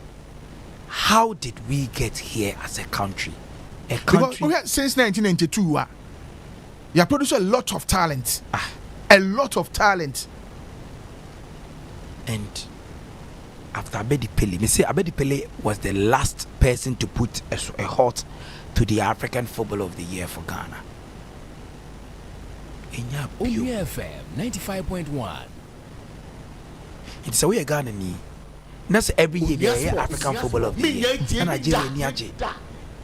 how did we get here as a country? A country because, since 1992, you have produced a lot of talent. A lot of talent. And after Abedi Pele, me say Abedi Pele was the last person to put a halt to the African Football of the Year for Ghana. Onua FM 95.1. It's a way Ghana ni. That's every year we African Football of the Year. Na Nigeria ni aje.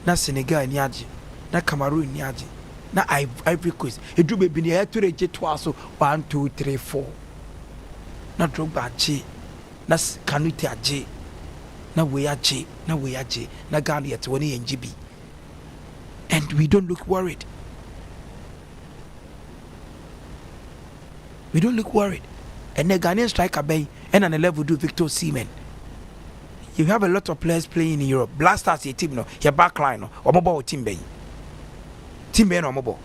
Na Senegal ni aje. Na Cameroon ni aje. Na Ivory Coast. Edu be ni e to reje twaso 1 2 3 4. Na Drogba aje. Na Kanute aje. Na we aje. Na Ghana yet woni NGB. And we don't look worried. And the Ghanaian striker bay and on a level do Victor Seaman. You have a lot of players playing in Europe. Blasters your team no, your backline no, or mobile team bay. Team bay no mobile.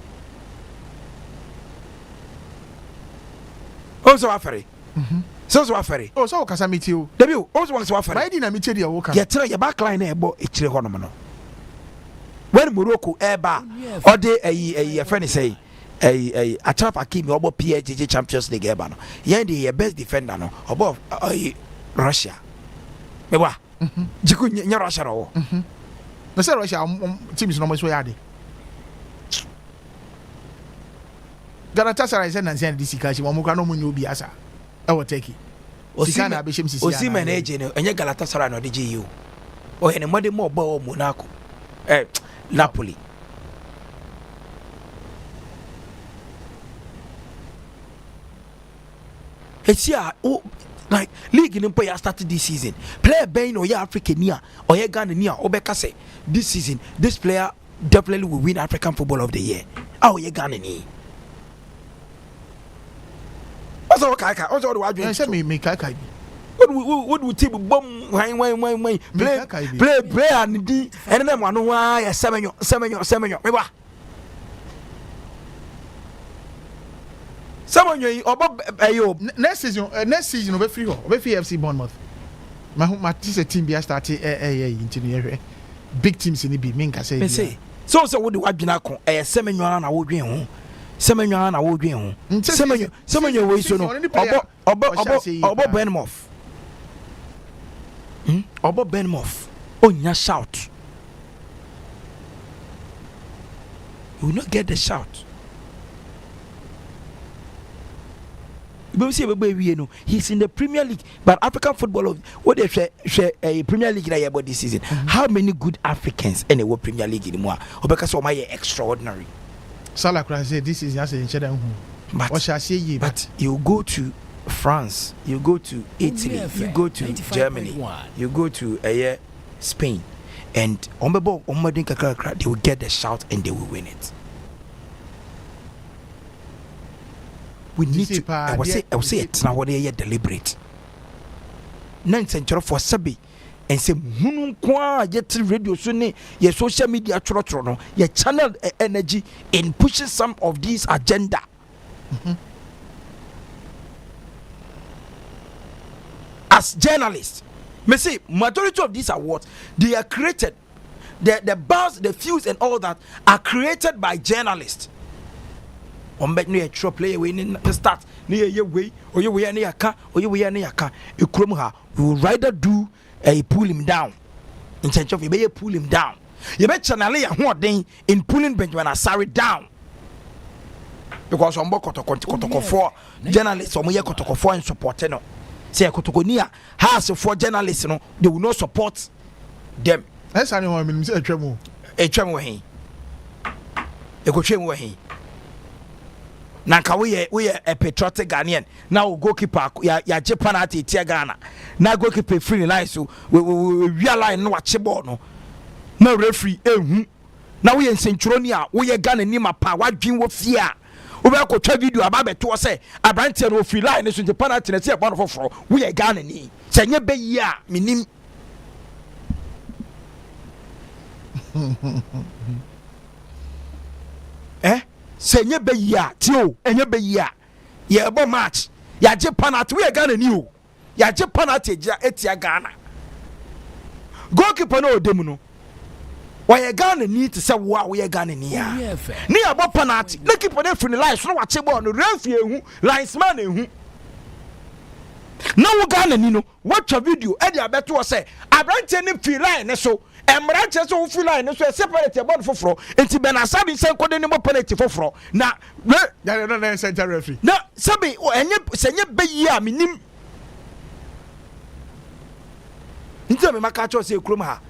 Also afere. So afere. Oh so kasa meet you. Debi also want to afere. Why didn't I meet you work? You tell your backline e bo echire hono no. When Morocco eba or dey a friend say a trap Akimi obo PHG Champions League eba no. Yendi your best defender no above Russia. Mewa. Jiku nya Russia ro. No say Russia teams no mo so yade. Galatasaray say Nancy and this kachi mo ka no mo nyobi asa. E wo take. Osimhen abeshim sisi. Osimhen eje no enye Galatasaray no de GU. O ene mo de mo bo Monaco. Napoli. It's here, like league in Empire started this season. Player being or African near or Ghana near Obeka say this season this player definitely will win African Football of the Year. Oh, you Ghana ni. What's all Kaka? What's all the word you say me Kaka? What would table bomb why play and D and then one why a seven Someone you obo next season we free FC Bournemouth. My this team be start into big teams in the be mean ka say. So what do adwina ko semenwa na wo dwen ho. Semenwa na wo dwen ho. Semenwa we so no obo Bournemouth. Obo Bournemouth. Onya shout. You will not get the shout. He's in the Premier League, but African football, what they share a Premier League about this season. How many good Africans in the Premier League anymore? Or because of my extraordinary. Salah said this is just a but what shall I say ye? But you go to France, you go to Italy, you go to Germany, you go to Spain, and they will get the shout and they will win it. We need to. I will say it's now what they are deliberate. 9th century for Sabi and say yet radio soon your social media trotro your channel energy in pushing some of these agenda. As journalists, me say majority of these awards they are created, the bars, the views and all that are created by journalists. On bet no a player winning the start near your way or your way any aka or your way any aka you will rather do a pull him down in terms of you pull him down. You bet channel what in pulling Benjamin Asari down because on kotoko for journalists or moye kotoko for and support no say kotoko near has for journalists no they will not support them. That's anyone mean say a tremo he e ko twem he nanka we a patriotic Ghanaian now goalkeeper ya je penalty tia Ghana na goalkeeper free line so we realize no watch ball no na referee ehu na we nsentwroni a we Ghana ni mapa wadwin wo fia we be ko twa video aba beto say abrante no free line so je penalty na tia ball foforo we Ghana ni senye be yi a minim senye be ya tio enye be ya ye bo match ya je penalty we Ghana ni o ya je penalty etia Ghana goalkeeper no odem no we Ghana ni to say we Ghana ni ya ni abo penalty na keeper dey free line so na wache ball no referee ehu linesman ehu na wo Ghana ni no watch a video e dey abeto say abrante ni free line so emranche so free line so separate ball foforo enti benasabi sen kode ni mo penalty foforo na na center referee na sabi enye senye be yi a minim nti me maka cho se krom ha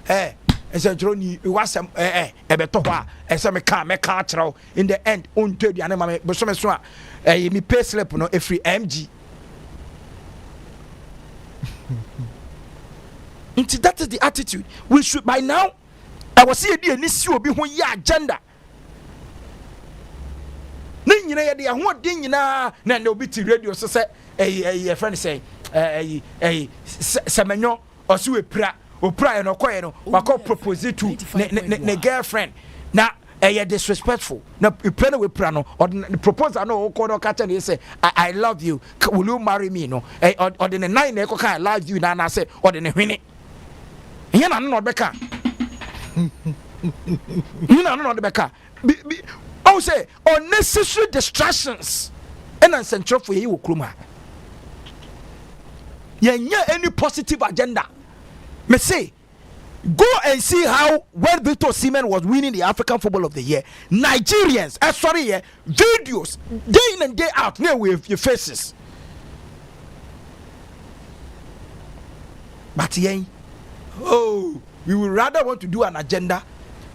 esenjro ni wasem ebeto ho a ese me ka achrew in the end on tedi ane ma me so me so a me pay slip no every MG. That is the attitude we should by now. I was see a nisi obi ho ya agenda. Na nyina ye de ho den nyina na na obi ti radio so say a friend say semenyo osu epra opra no koye no wako propose to ne girlfriend na disrespectful na epra na we pra no or the proposal no ko no ka tell say I love you, will you marry me no or the nine na ko I love you na say or the hwene yana no beka yana no beka I will say unnecessary distractions and central for you kruma yenya any positive agenda me say go and see how when Victor Osimhen was winning the African Football of the Year, Nigerians videos day in and day out near with your faces. But we would rather want to do an agenda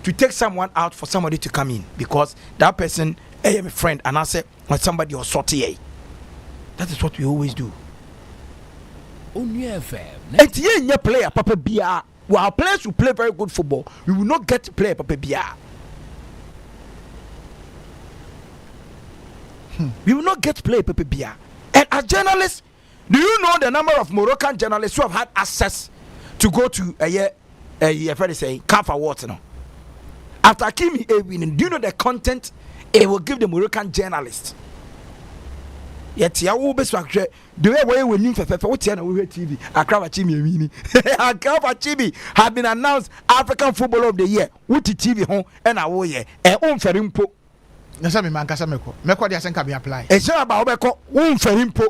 to take someone out for somebody to come in because that person a friend and I say when somebody or sortie. That is what we always do. Onua FM. And you player Papa Bia. While players who play very good football, we will not get to play Papa Bia. We will not get to play Papa Bia. And as journalists, do you know the number of Moroccan journalists who have had access to go to a friend say CAF Awards now? After Kimi winning, do you know the content it will give the Moroccan journalists? yet ya wo Bismarck the way we nim fefe wo tia na wo TV Accra Chimi Emini Accra Chimi have been announced African Footballer of the Year wo TV ho e na wo ye onfere mpo na say me man kasa meko dey asenka be apply e say about obeko onfere mpo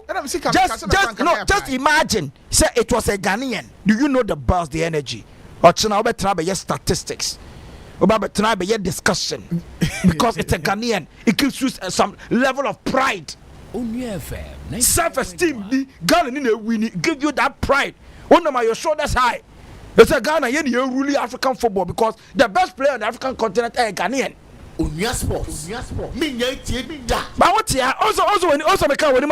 just imagine say it was a Ghanaian. Do you know the buzz, the energy or china obetra be statistics obetra be discussion because it's a Ghanaian. It gives you some level of pride. Onua FM, self-esteem. Ghana need a win. Give you that pride. Onuma, your shoulders high. It's a Ghana. You really African football because the best player on the African continent is Ghanaian. Onua Sports. Me nyɛ da. But what here? Also when become when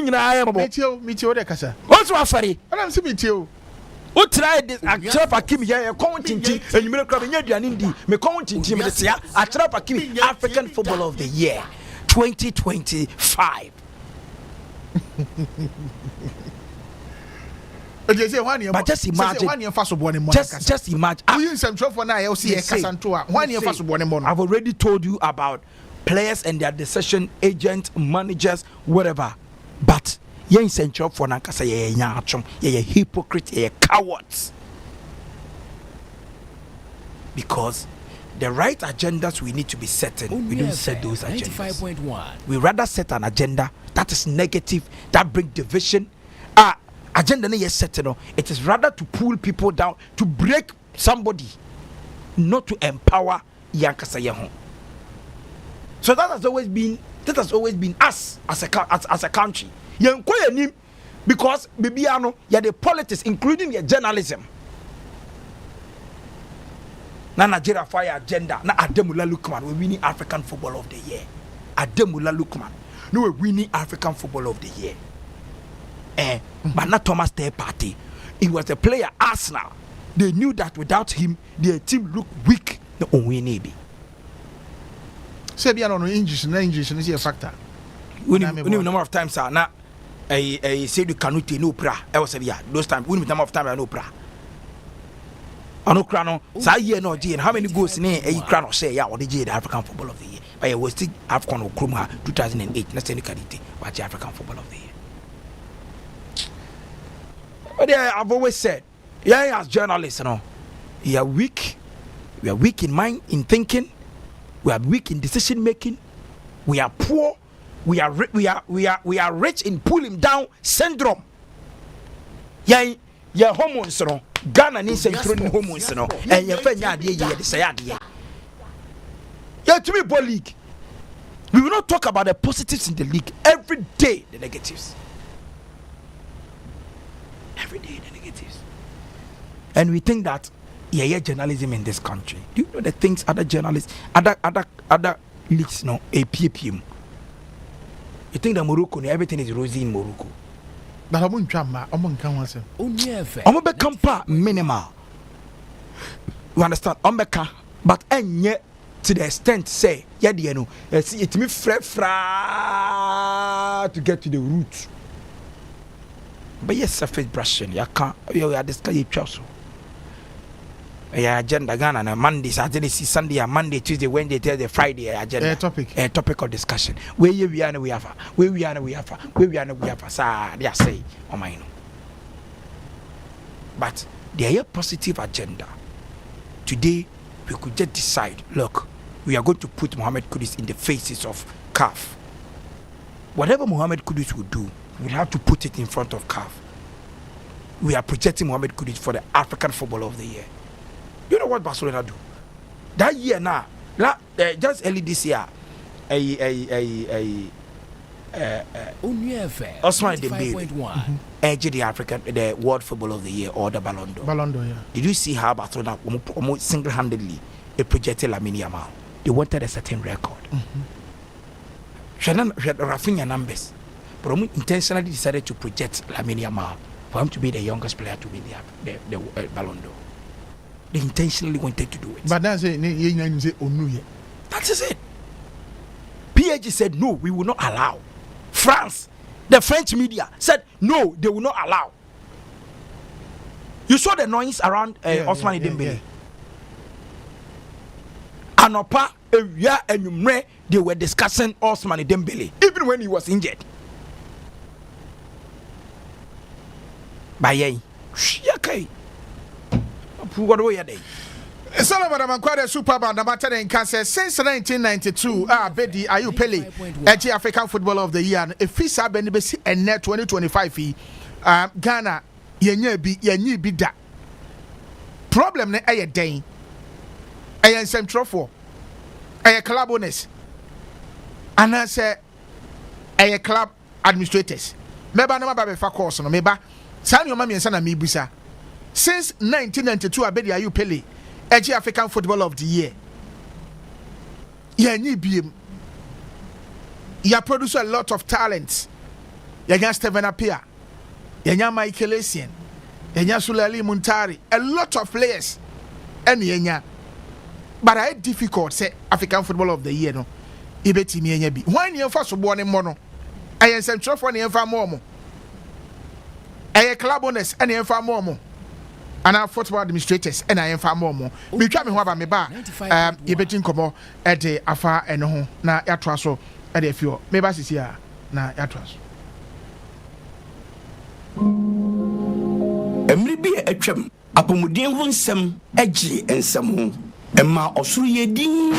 you I am about. Meet de kasa. Also afari. I'm see meet you. O try this Actrap Akim here counting and you make crab in your me counting team this year. Actrap Akim African Footballer of the Year 2025. But just imagine. Just imagine. I've already told you about players and their decision agents, managers, whatever. But you're in central for Nankasa, you're hypocrite, you're cowards. Because the right agendas we need to be setting, we don't set those agendas. We rather set an agenda that is negative, that brings division. Agenda is set, it is rather to pull people down, to break somebody, not to empower Yankasa Yahon. So that has always been us as a country. Because Bibiano, yeah, the politics, including your journalism. Na Nigeria fire agenda. Na Ademula Lukman, we winning African Footballer of the Year. Ademula Lukman, no, we winning African Footballer of the Year. But not Thomas Day Party. He was a player, Arsenal. They knew that without him, their team looked weak. The only maybe. Say, be on injuries is a factor. We need number of times, sir. Now, I said you cannot no pra. I was yeah, those times. We need number of times I no pra. I no crano. Say yeah no G. How many goals in a crano say yeah? What the African Football of the Year? But I was still African Okrumah 2008. Let's say the quality. But the African Football of the Year. But I've always said, yeah, as journalists, we are weak. We are weak in mind, in thinking. We are weak in decision making. We are poor. We are rich in pulling down syndrome. Yeah, hormones, Ghana needs including hormones, and your friend, yeah, to me, ball league. We will not talk about the positives in the league every day. The negatives. Every day the negatives. And we think that journalism in this country. Do you know the things other journalists, other leagues, APPM? You think that Morocco, everything is rosy in Morocco? But I'm become minimal. You understand? But and yet to the extent say, it me to get to the root. But yes, surface brushing. You can't. You are discussing yourself. Agenda Ghana na Monday, Saturday, Sunday, Monday, Tuesday, Wednesday, Thursday, Friday. Agenda. Topic of discussion. Where we are, we have. Where we are, we have. Where we are, we have. Sir, they are saying, oh my no. But there is a positive agenda. Today, we could just decide. Look, we are going to put Mohammed Kudus in the faces of CAF. Whatever Mohammed Kudus will do, we have to put it in front of CAF. We are projecting Mohammed Kudus for the African Footballer of the Year. You know what Barcelona do? That year now, just early this year, Osman Dembele edged the World Footballer of the Year or the Ballon d'Or. Yeah. Did you see how Barcelona almost single-handedly projected Lamine Yamal? They wanted a certain record. Rafinha numbers. But intentionally decided to project Lamine Yamal for him to be the youngest player to win the Ballon d'Or. They intentionally wanted to do it. But that's it. That is it. PSG said no, we will not allow. France, the French media said no, they will not allow. You saw the noise around Osman Dembele. Anopa, Ewia, and Yumre, they were discussing Osman Dembele, even when he was injured. Bayay. Yakai. What way are they? Solomon Manquada Super Band, the matter in Cancer since 1992. Bedi Ayu Pele, Eji African Footballer of the Year. If he said Benibesi and net 2025 fee, Ghana, yenye bi da. Problem ne aye day. Aye central for. Aye club owners. And I say aye club administrators. Meba no ba fa course no meba. San yo ma mi ensa na mi busa. Since 1992 Bedi Ayu Pele Eji African Footballer of the Year. Yeah, you produce a lot of talents. You Steven Apia. You Michael Essien. You Sulali Muntari. A lot of players. And you but I difficult say African Footballer of the Year no. Ibeti mi enye bi. Why you first born in mono? I am central for the infamo. I club owners and infamo. And our football administrators and I am far more. We try me about me bar. You betting come at the afar and home. Now, your trust at a few. Maybe I see here. Now, your trust. Emri bi etwam apomuden ho nsem agi ensem emma osuru yedin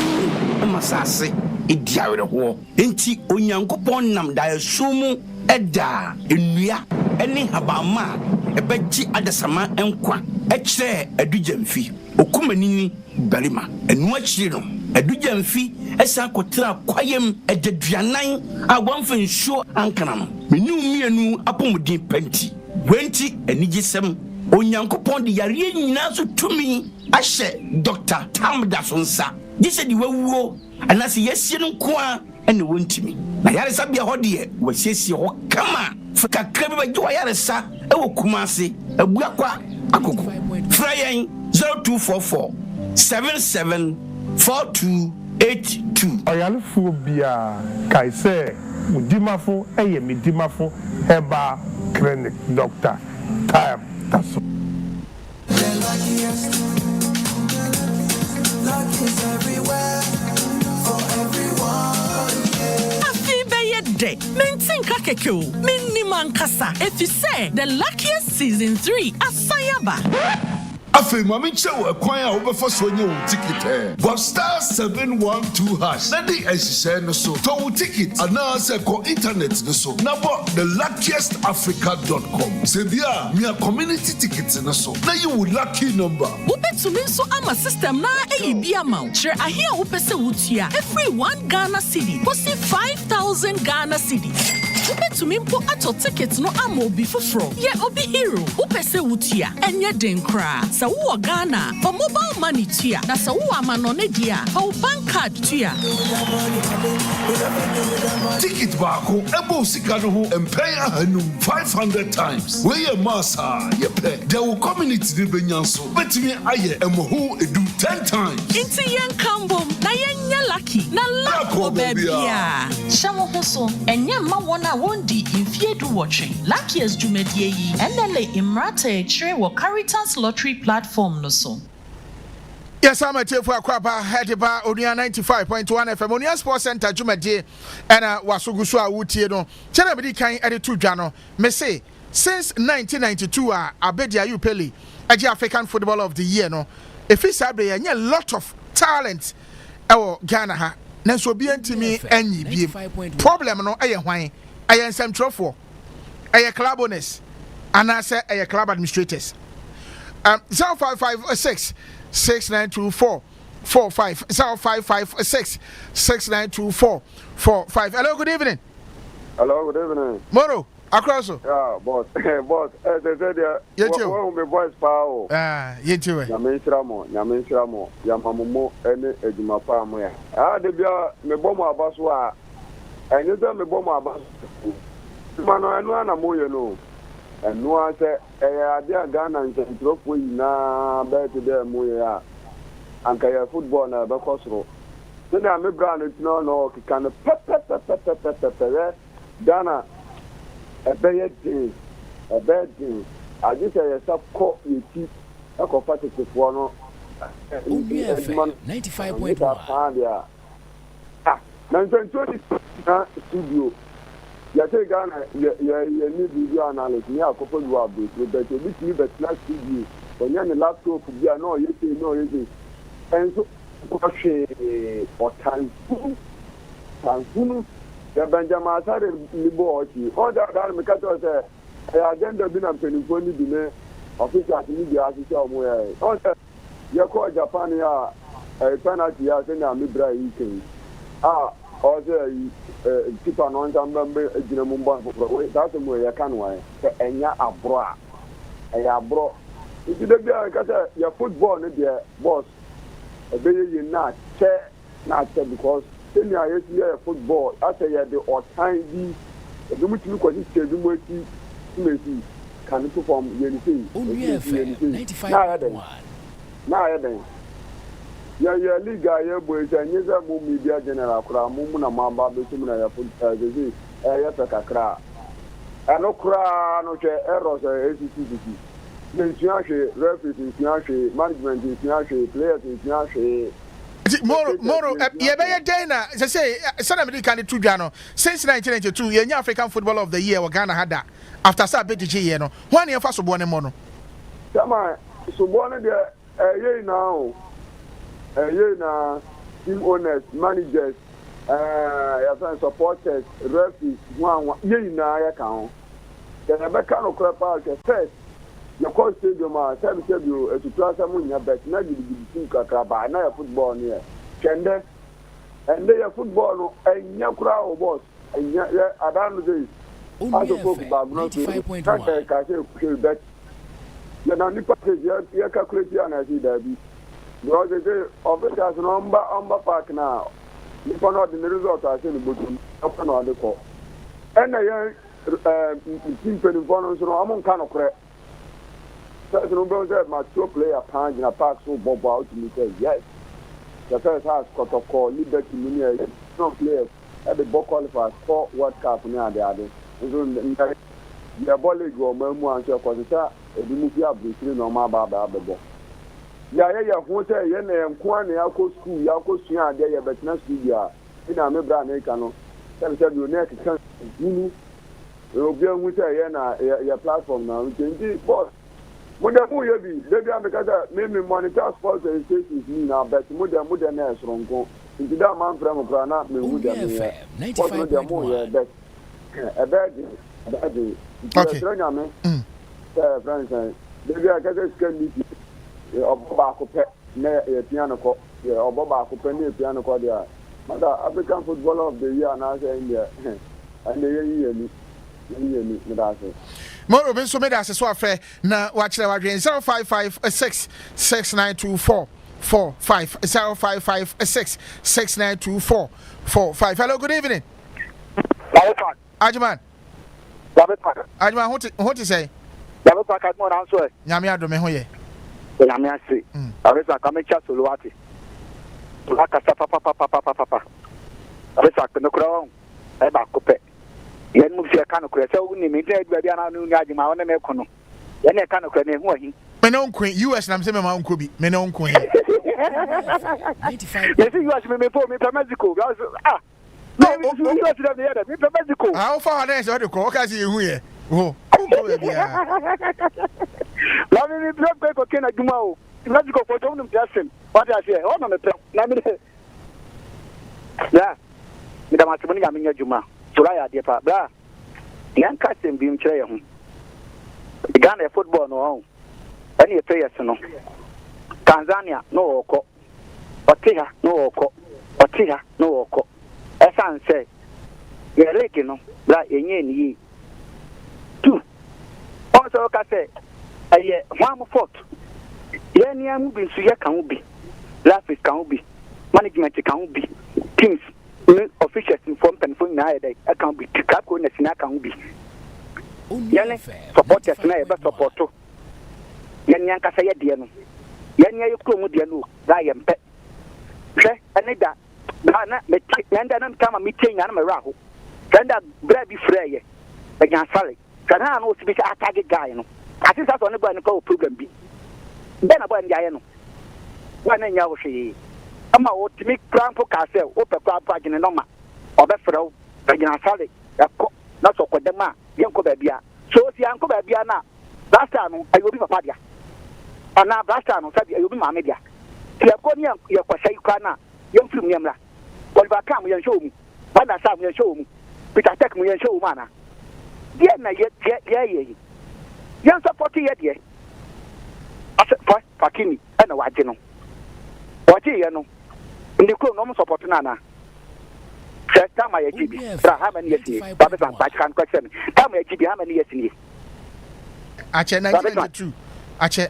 emma sase ediawere ho enti onyankopon nam da esumu eda enua ene habama ebeji adasama enkwa ekire adujamfi okumanini barima enu akire no adujamfi esa kotra kwayem ededuanan agwamfa nsuo ankana no menu mienu apomuden panti wenti enigisem onyankopon de yare nyina so tumi ahye Dr. Tamda Sonsa gise di wawuo anase yesie no koa ene wontimi na yare sabia hode wasiesie ho kama fika krabi ba gwa yare sa ewo kumase abuakwa akoko frayen 0244 774282 oyalefo bia kaise mudimafo eye midimafo heba clinic Dr. Tamda Sonsa. Luck is everywhere for everyone. Day. Maintain kakeko. Miniman kasa. If you say the luckiest season 3 asayaba. Afi mami chewe kwanya obefa so nye un ticket but star 712 hash na di esise no so to ticket ana se ko internet no so na bo the luckiestafrica.com se bia mi community tickets no so na you lucky number ubetumi so ama system na eyibi amount share ahia upese wutia every 1 Ghana cedi kosi 5,000 Ghana cedis ubetumi mpo ato tickets no ama obi foforo ye obi hero upese wutia enye denkra sa wo Ghana for mobile money tia na sa wo amanone dia for bank card tia ticket baako ebo sika no ho empaya hanum 500 times we ye massa ye pay there will community de benyanso betimi aye emoho edu 10 times inti yen kambom na yen lucky na luck baby ya shawo hoso enye ma wona wondi infiedu watching luckiest jumedie yi endele imrate chire wo Caritas lottery platform no so. Yes, I'm a chief for Aquaba, Hediba, Onua 95.1 FM, Onua Sports Center, Jumadi, and Wasugusua Wutino. Chenabidi can edit to Jano. Me say, since 1992, Abedi Ayu Pele, Eji African Footballer of the Year, no. If it's a lot of talent, Ghana ha. Nanso bi antimi anyi bi. Problem no aye hwan. Aye central for. Aye club owners. And I say aye club administrators. 0556 6924 45 0556 6924 45. Hello, good evening. Hello, good evening. Moro, across. Yeah, boss. Boss, they said well, my voice power. You too. Nyamenshiramo, Yamamumo, any Ejimapa Moya. They be me bomber abaswa. And you tell me bomber abas. Mano, and one amoya no. And no answer, dear Ghana and Central na better there Moya. And Kaya football na Bakosro. Then I may brand it no, can pep Ghana. A bad thing. I just say a sub court you keep a competitive one. 95.1. Ah, 1920 studio. You take Ghana, you need video analysis. You have couple you have this, but you need to be TV. When you're in the laptop, you are no, you see, and so or time. The Benjamin Sade Libo, all that because I agenda been a penny for the official media as somewhere. Also, you call Japan a penalty as in a Mibra eating. Also, people non member Jinamumba, that's the way I can way. And ya abroad. A bro. If you don't get your football, dear boss, a baby not chair, not because then I used to football. I say the or time the much look at it, the much you can perform anything. Onua FM 95.1. Now, then. Yeah, Liga, boys, and yes, I move media general, Mumuna Mamba, Bismarck Kwaku Sarpong. And no cry, no errors, ACCC. Then Fianchet, referees, Fianchet, management, Fianchet, players, Fianchet. Moro, Yabaya Dana, say, San American Tudiano, since 1992, you're African Footballer of the Year, or Ghana had that. After Sabeti, 1 year for Subone Mono. Come on, Subone, a now. Team owners, managers, supporters, referees, one year count. Then I back on crap first. Your coach stadium, service you to try someone your bet, not you be Kakraba, and I football near. Kende, and they are football, and your crowd boss, and I don't know. I spoke about not to bet. You're not the passage, you're calculating, and I see that. Because they say, officers number park now. If I'm not in the result, I say the bottom, open on the call. And I team penny bonus, I'm on kind of crap. That's no better my 2 player punch in a park so bob out to me says, yes. The first has got a call, Liberty Munia, some players at the ball qualifiers for World Cup near the other. The ball league or memoir and so for the start, a movie of the 3 normal ball. Yeah, who say, and Kwan, Yako school, Yako Sia, there, but not studio. In a member, Nakano, and said, you neck, you will be with a platform now. Boss, what the movie be? They are because maybe monitor sports and stations me now, but modern nurse from go. Into that man from Grana, me would have been a bad day. Okay, friends, they are getting piano call, piano call there. Mother African Footballer of the Year, and I say India, and they Moro Ben Sumeda as a swaffe, now watch the 055 6924 45 055 6924 45. Hello, good evening. Ajman. Ajman, what to say? Yamia Domehoye. Yamiasi. Arisa Kamicha Suluati. Lakasa papa. Arisa Knokro. Eba Cope. Yen Musia Kanokre. So we need to be an Yajima on the Mekono. Yen Kanokre, who he? Menon Queen, US, and I'm saying my own Kubi. Menon Queen. Yes, you asked me for me to Mexico. No, you asked the other. Me to Mexico. How far is what you call? I see you here. Oh, let me drop back again at Dumao. Let's go for John Justin. What I say, on the top. Yeah, Madame Atmani, I mean, Juma. Suraya, dear Pabra. Young Casting being chair. The Ghana football no. Any players no. Tanzania no oko. Otiha no oko. Otiha no oko. Esan say, you're leaking no. Black ye. Two. Also, I say, one fourth. Yenya moving to ya can be. Graphics can be. Management can be. Teams, officials inform and phone now. I can be. Kako na sina can be. Yenya supporters na eba supporto. Yenya kasa ya dia no. Yenya yokro mu dia no. Da yempe. Hwe anida. Na me nda na kama meeting na me raho. Kanda bra bi freye. Ba nya sale. Kana no to be a target guy no. I think that's one boy no problem bi. Ben abo ndiaye no. Wana nya wo hwe. Ama wo timi plan for castle, wo pe kwa agene no ma. Obefrew, agina sale, yakọ. na so kodema yenko babia so si anko babia na blaster no ayobi papa dia ana blaster no sabi ayobi maame dia ti akọ ni yakwasai kwa na yemfiri myamra Oliver Kam yen show mu bana Sam yen show mu Peter Tek mu yen show mu ana dia na ye yen support ye dia asa fakini ana waje no waje ye no ndi ko no support na na first time I GB how many years ni baba san patch kan question time I GB how many years ni ache 1992 ache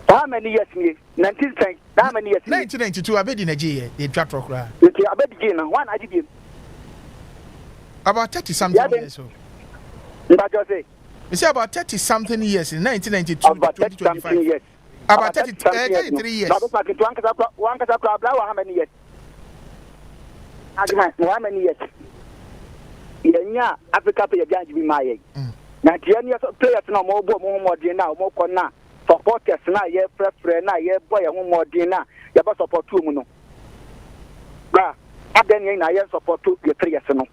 how many years ni 1910 how many years 1992 abedi na je ye dwa trokra okay abedi je na one agb about 30 something years so Mbajo say you say about 30 something years in 1992 about 30 something years about 33 years baba san kitu wankasa kwa bla how many years how many years yenya Africa pe ya bi maye na tie ne players na mo bo mo modin na mo ko na supporters na ye prefere na ye boy ho modin na ye ba support mu no ba aden ye na ye support ye players no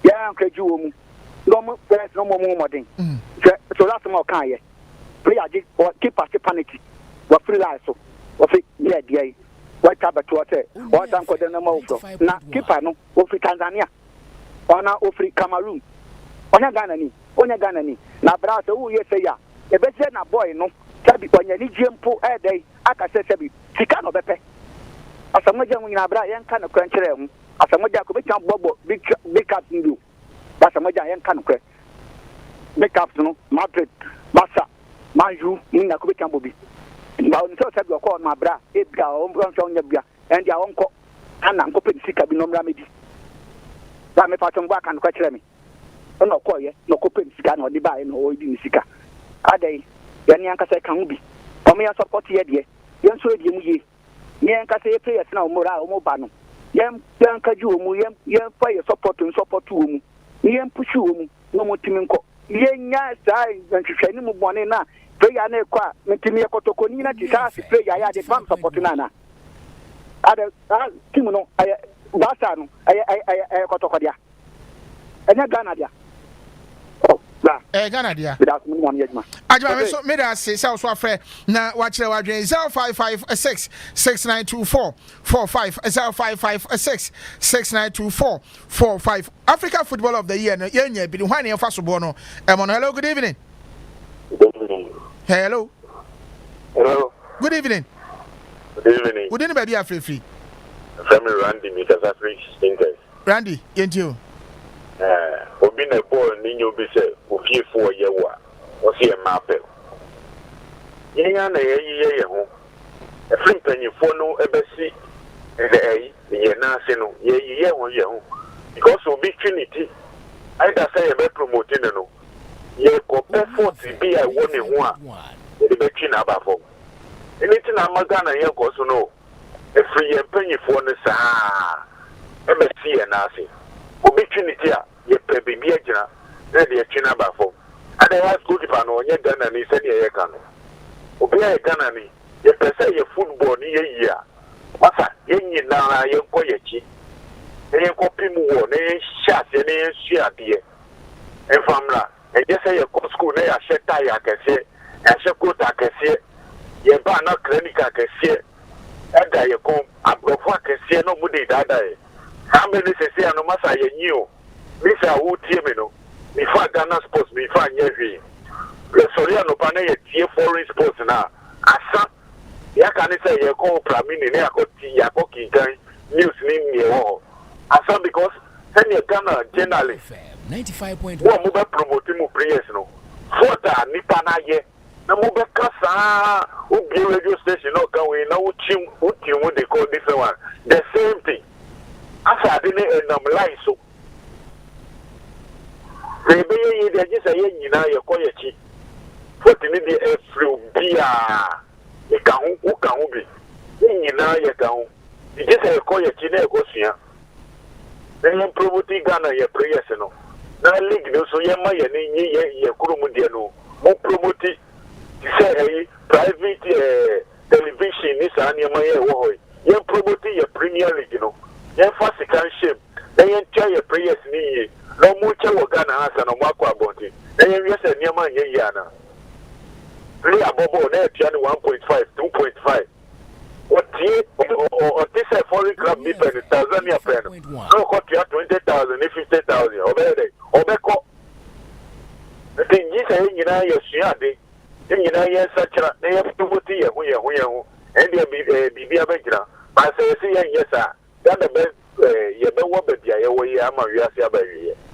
ye ankraju wo mu no mo players no mo modin so last mo kan ye player ji keep panic wa free life so wa fi ye dia wa tabeto wote wa tan ko den na mo na keeper no o fi Tanzania ona o fi Cameroon onya Ghana ni na bra so wo ye say ya e be say na boy no sabi onya ni jempo e dey aka say sabi sika no bepe asamoja mu na bra yen ka no kwankyere hu asamoja ko be kan bobo big up ndu asamoja yen ka no kwe big up no Madrid Barca Manju ni na ko be kan bobi ba on so sabi ko na bra e bia o mbron so nya bia en dia wonko ana nko pe sika bi no mra medi ba me fatom ba kan ko kyere me no koye no ko pe sika no di ba e no o di sika adai yan yan kasa kan ubi omo ya support ye de yan so die mu ye yan kasa ye players na omora omo ba no yan ka ju omu yan fa ye support omu yan push omu no mo timi nko yan nya sai ntwehwe ni mu bone na player na ekwa ntimi ekotoko ni na ti sa player ya de fam support na ada timu no ay basa no ay kotoko dia enya Ghana dia Ghana dia Ajma me so me da say so afre na wa kire wa dwen 0556 6924 45 0556 6924 45 Africa Football of the Year no yenya bi hwan ne fa so bo no hello good evening hello good evening good evening baby afrefri family Randy me kasa free stinkers Randy yentio obi na ball ni nyo bi se ofiefo ye wa o se e mape yenya na ye ho e free panyifo no ebesi ye na se no ye ho because obi trinity either say ye be promoting no ye ko effort bi I won ho a ye be twina ba fo anything amaga na ye ko so no e free ye panyifo no saa ebesi ye na se obi trinity a ye pe bibi agina na de twina ba fo otherwise good pa no onye Ghana ni se de ye ka no obi a Ghana ni ye pe se ye football ni ye yi a masa ye nyina ye ko ye chi ye ko pimu wo ne sha se ne sua de e famla e je se ye ko school na ya sheta ya kese ya shekota kese ye ba na clinic kese e da ye ko abrofo kese no mu de dada e how many say no masa ye nyi Misa who team no, mi fa Ghana sports, mi fa nyevi. Le soria no pane ye tie foreign sports na. Asa ya kan say ye ko pramini ne akoti ya ko kinkan news ni ye wo. Asa because when you Ghana generally 95.1 wo mo be promote mu players no. For that nipa na ye na mo be kasa o bi radio station no kan we na wo team they call different one. The same thing. Asa de ne enam line so Maybe you just say, you know, you're quite cheap. Put in the through beer. You can't be. You know, you can't. You just say, call your chin, go see. Then you promote Ghana, your prayers, no. Now, league, so you may your Kurumudiano. More promote it. You say, private television is on your way. You promote your Premier League, you know. You first can shape. They tell your prayers me. No much of Ghana has an Omako about it. They yes and Yaman Yana. Play a bobo net 1.5, 2.5. What or this a foreign club depend Tanzania pen. No got you 20,000, 50,000 or Beko. The thing is, you know, you're Shiadi. You know, yes, such a they have to put here, we are, and they be a beggar. I say, yes, sir. That's the best. You know what, but yeah, we are Maria.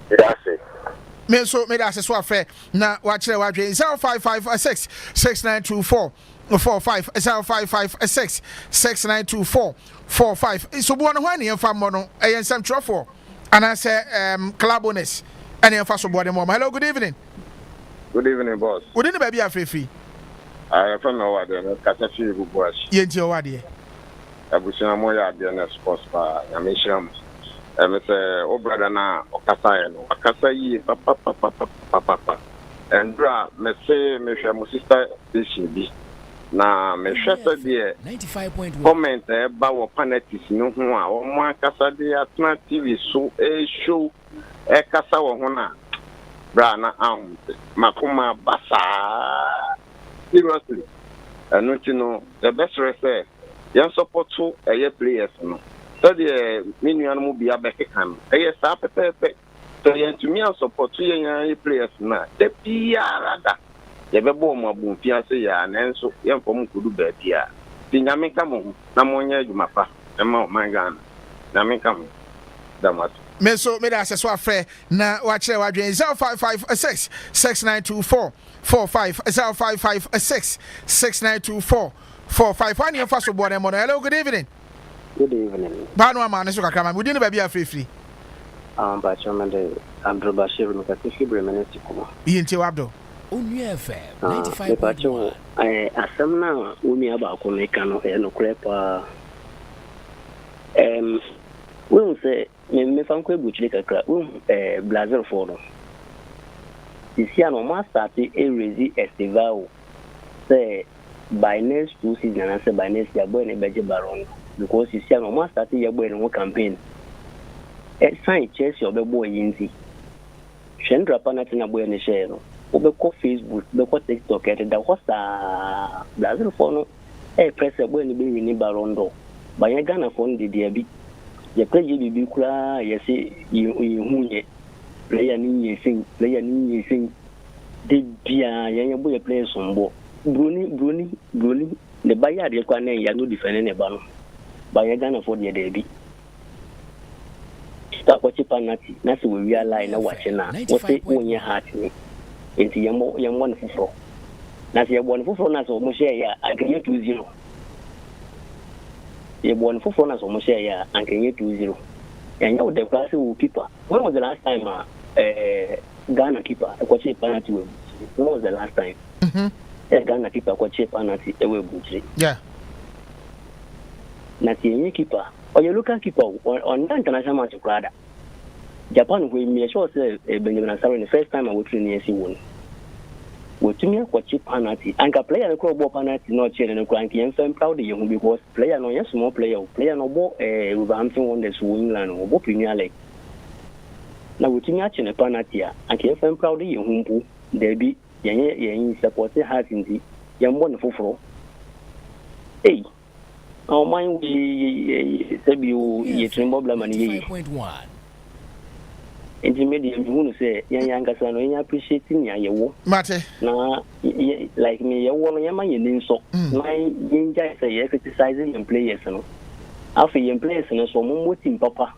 That's it. Me so me that's so fair. Now watch the watch 055 6924 45 055 6924 45. So one when you find mono a some trophy. And I say cluboness. And you first about them. Hello, good evening. Good evening, boss. Would the baby free? I from our Casafi boss. Yenti Owadi. Abushina Moya Diana Sports Bar, Yamisham. I say, oh, brother, now, Okasayan, Okasayi, papa. And bra, me say, me share my sister, this should be. Now, me share the 95.1 comment about Panetis, no one, or my Casa de Atna TV, so a show, a Casa Hona, Brana, Makuma Basa. Seriously, and not you know, the best refer, young support to a year players, no. So the minion will be a back hand. Yes, perfect. So to me, support to young players now. The Piara, the Bebo Mabum Piazza, and so young from could do better. The Yamikamo, Namonia, Mapa, and Mount Mangan, Namikam, Damat. Meso me that's so fair. Now watch the watch 055 6924 45 055 6924 45. One year first born. Hello, good evening. Good evening. Banu man, so kakama. We didn't be free. But Chamande Abdul Bashir Mukasifi Bremenesi Kuma. Yinti Abdul. Onua FM 95.1. Asam na umi aba ko me kano e no krepa. We say me fan ko ebuchire kakra. Brazil for no. This year no ma start e raise festival. Say by next 2 season and say by next year boy ne beje baron. Because you see, no more starting your boy in campaign. A sign Chelsea or the boy Yinzi. Shendra Panatina boy in the share. Obeko Facebook, Beko TikTok, at the Hosta Brazil phone. A press a boy in the building in Barondo. By a Ghana phone, the dear big. You play GB Kura, you see, you play a sing. The dear young boy plays on board. Bruni, the Bayard, you can't no defending a banner. By a Ghana for the baby. Stop watching Panati. That's what we realize now watching now. What's it when your heart me? Into your wonderful floor. That's your wonderful floor, that's almost share. I can get 2-0. Your wonderful floor, that's almost share. I can get 2-0. And you the class will keeper. When was the last time Ghana keeper? I watch it Panati. When was the last time? Ghana keeper watch it Panati. Yeah. Not the keeper or your local keeper on the international match of Prada. Japan will me sure say Benjamin Asaro the first time I would train the one. Would to me what cheap penalty and a player the crowd penalty not cheering and cranky and firm proud you because player no yes small player no more Wolverhampton Wanderers England or Premier League. Now would to me a penalty and can firm proud you whom there be yen supporting heart in the young wonderful floor. Hey. Oh, mine we said you tremble money. 5.1. Intermediate, you say, young son, you appreciating your Mate. Now, like me, you want your money, so my young guys say criticizing and players. After young players and so more team papa.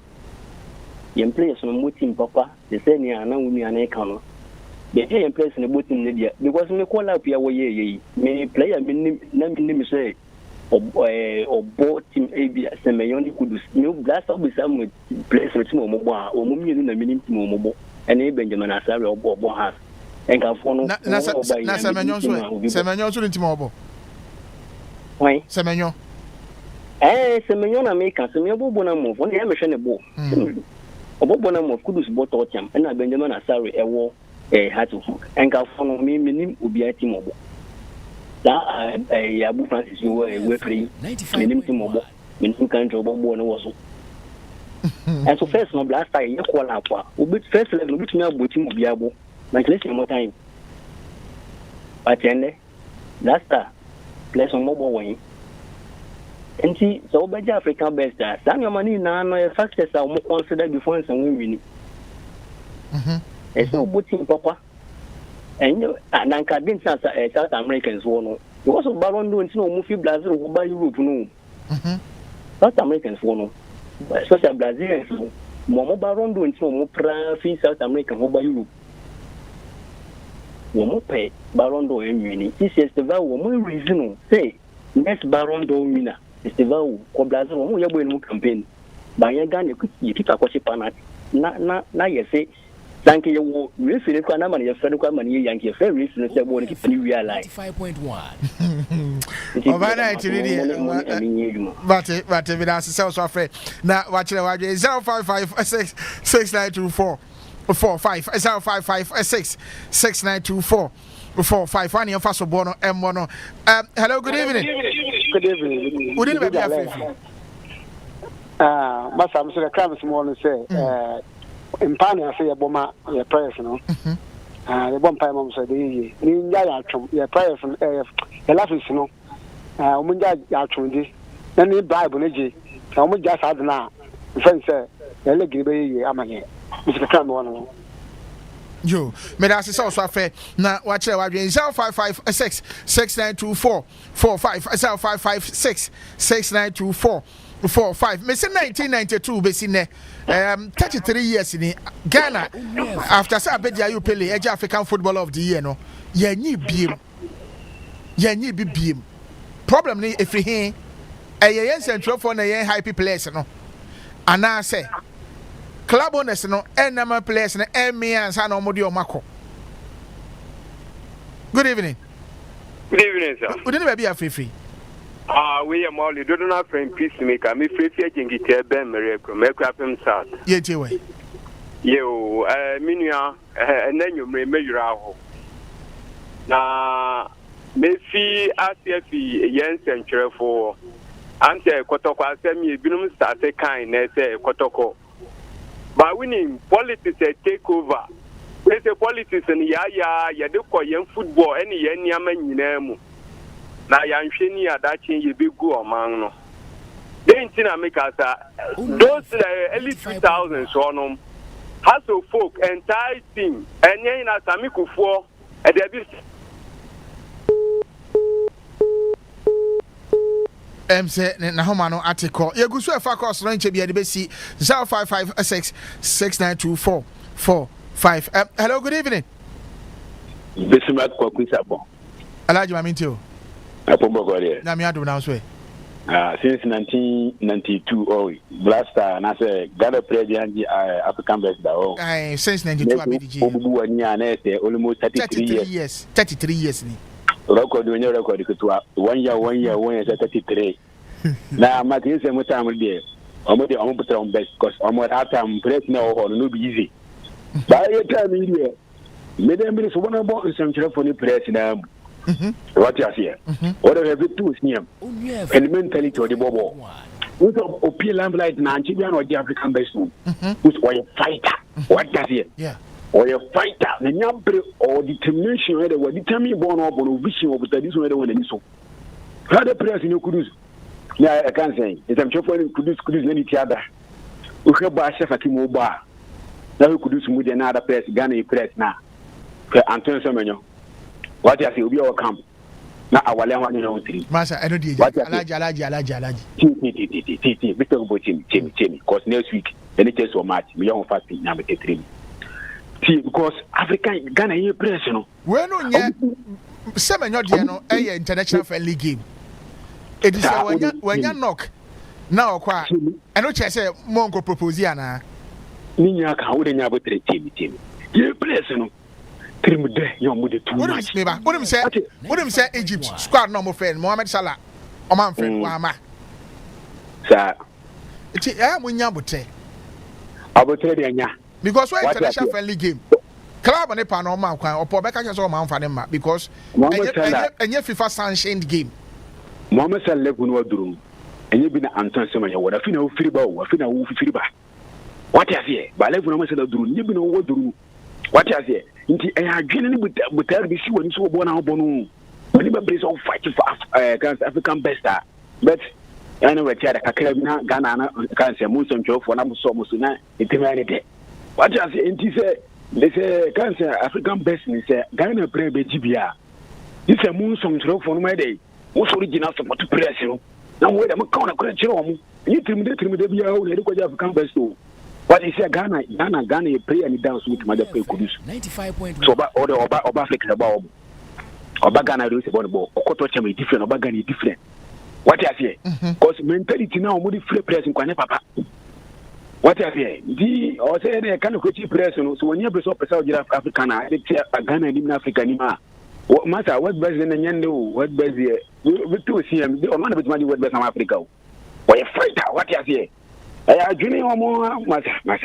Young players and more team papa, the same year, now we are an account. The young players in the booting media because me call up your way, may player name say. Or both team AB Semayoni could no blast up with some with place with Momoba or Mummy in the minimum Momo and A Benjamin Asari or Bobo has and can follow Semenyo to Timobo. Why Semenyo? Semenyo make a Semio Bonamo on the Emerson Bo. Obobonamo could use both autumn and Benjamin Asari a war had to hook and can follow me minimum will be a Timobo. Abu Francis, you were free. Minimum country of one was. And so first no last time you call up. First level which me abo team bi abo. Na kile more time. But then last time place on mobile way. And see so be African best that. San your money na no factors are more considered before and win. It's no booting papa. And you nanka didn't South Americans one. You also Baron doing no movie Brazil or by Europe no. South Americans one. Especially Brazilians, more Baron doing no more free South American over Europe. One more pay Baron do and winning. This is the vow more reason. Say, next Baron do winner. It's the vow of Brazil or your winning campaign. By your gun, you keep a question panat. Na you say, thank you. We feel it. I'm your friend. I'm your Yankee. Fair reason to want to keep you realize. 5.1. But if that's so afraid. Now, watch it. 055 6924 45 055 6924 45. One year fast bono M1. Hello, good evening. Good evening. Good evening, baby. But I'm so the crime this morning say, in Pania say a bomber, your prayers, you know. The bomb pie mom said, your prayers from your life is, you know. Munja Yachum, then the Bible, Niji, and we just had now. The friend said, the leggy, I'm here. Mr. Crime one. You, may I say so fair. Now, watch it. 055 6924 45 055 6924 45. Missing 1992, basically, 33 years in Ghana. After Sabedia, you play Edge African Footballer of the Year, no? Yeah, need beam. Yeah, need be beam. Problem ni if he a yen central for a happy place, no. And I say, club owners, no, and number place, and me and San Omodio Mako. Good evening. Good evening, sir. We didn't be a free. We are Molly, do not friend peacemaker. Me free getting it, Ben Miracle, make up himself. Yet, you, Minia, and then you may measure out. Now, Messi, ACFE, yen century for Ante Kotoko, semi, Binum started kind, say Kotoko. By winning, politics take over. There's a politics and ya do call young football, any yaman name. Now, young Shiny are that change you be good among no. Then, make us those early 2000s on them. Has of folk entire thing, and yen as Amico for at the say na homa no article ye gusu afa course no nche bia de besi 0556 6924 45. Hello, good evening. Bismarck Kwaku Sarpong. Alaji mamintio. Apomogore. Na mi adu na so. Since 1992 Blaster na say Ghana president African best da o. Since 92 abidiji. Obubu ani na say almost 33 years. 33 years ni. Record when you record it 1 year 33. Now my things say much time there. Omo put on best because omo that time press now no be easy. By your time here, me dem be so one about some for the press now. What you say? What have you do near? And mentality of the bobo. Who's a P lamplight Nigerian or the African best one? Who's a fighter? What does it? Yeah. Or a fighter, the number or determination whether were determined born up on vision of this one and so. How the press in your cruise? Yeah, I can't say. If I'm sure cruise any other. We have by Chef Akimo Bar. Now we could do some with another press, Ghana press now. Antonio Semenyo. What you say will be our camp. Now our level you know three. Master, I don't do Alaji. We talk about Timmy. Because next week, any case or match, we don't fast number 3. See, because African Ghana here press, you know. When on yet 7 no a international friendly game. It is when you knock now, quite. I know say Mongo propose na. Ninya ka wo nya bo Timmy. Here press, you know. Trim de your mother too much. What him say Egypt squad number friend Mohamed Salah. O man friend Wama. Sir. It's when you bote. Abotre de nya. Because we're international friendly game. Club on a panoma or Pobeka so man for them because and your FIFA sanctioned game. Mohamed Salah no drum. And you been Anton Semenyo. What I feel free ball, I feel free ba. What you say? But level no say the duru, you know what duru. What you say? Inti adwene ni butar bi si woni so obo na obo no. Oni be place of fight for African best. But anyway, tiada kakra na Ghana na kan say mo so ntwofo na mo so na itimani de. What you say? Inti say they say kan say African best ni say Ghana play be jibia. This a moon song ntwofo no dey. Mo so original support press no. Na mo dey mo kan na kra chiro mo. You trim de bia o na dey ko African best o. What is a Ghana you play and dance with mother play kudus. 95.1. So Oba flex about Oba Ghana do about the ball. Okoto chama different, Oba Ghana different. What you say? Because mentality now mudi free press in Kwane Papa. What you say? The or say they kind of coach press so when you press up African Ghana in Africa ni ma. What matter what best in Nyando, what best here? We to see him. The man with money what best in Africa. Why fighter? What you say? Junior more masa. Next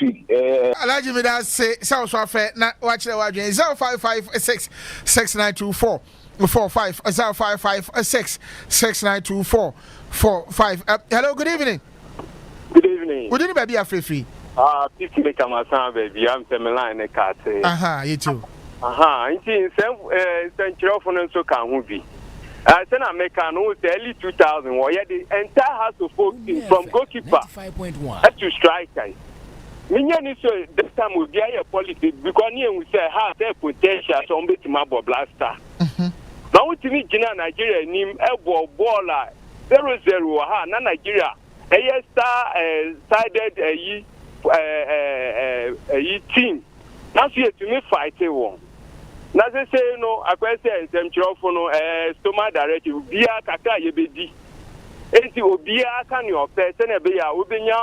week. Alaji me that say South Africa na watch the wagin 0556 6924 45 0556 6924 45. Hello, good evening. Good evening. Good evening, baby. Free. People make my son, baby. I'm Semeline and Cat. You too. In some phone so can be. Sena America no early 2000 where the entire house of folk from goalkeeper to strikers. Minya ni so this time we be a politics because we say has a potential so on bit my blaster. Now we timi Gina Nigeria nim e ball 0-0 ha na Nigeria e star sided team. Now see to me fight one. Na say no akwese ensem chirofo no stomach directive bia kaka yebedi enti obia kan your person e be ya obenya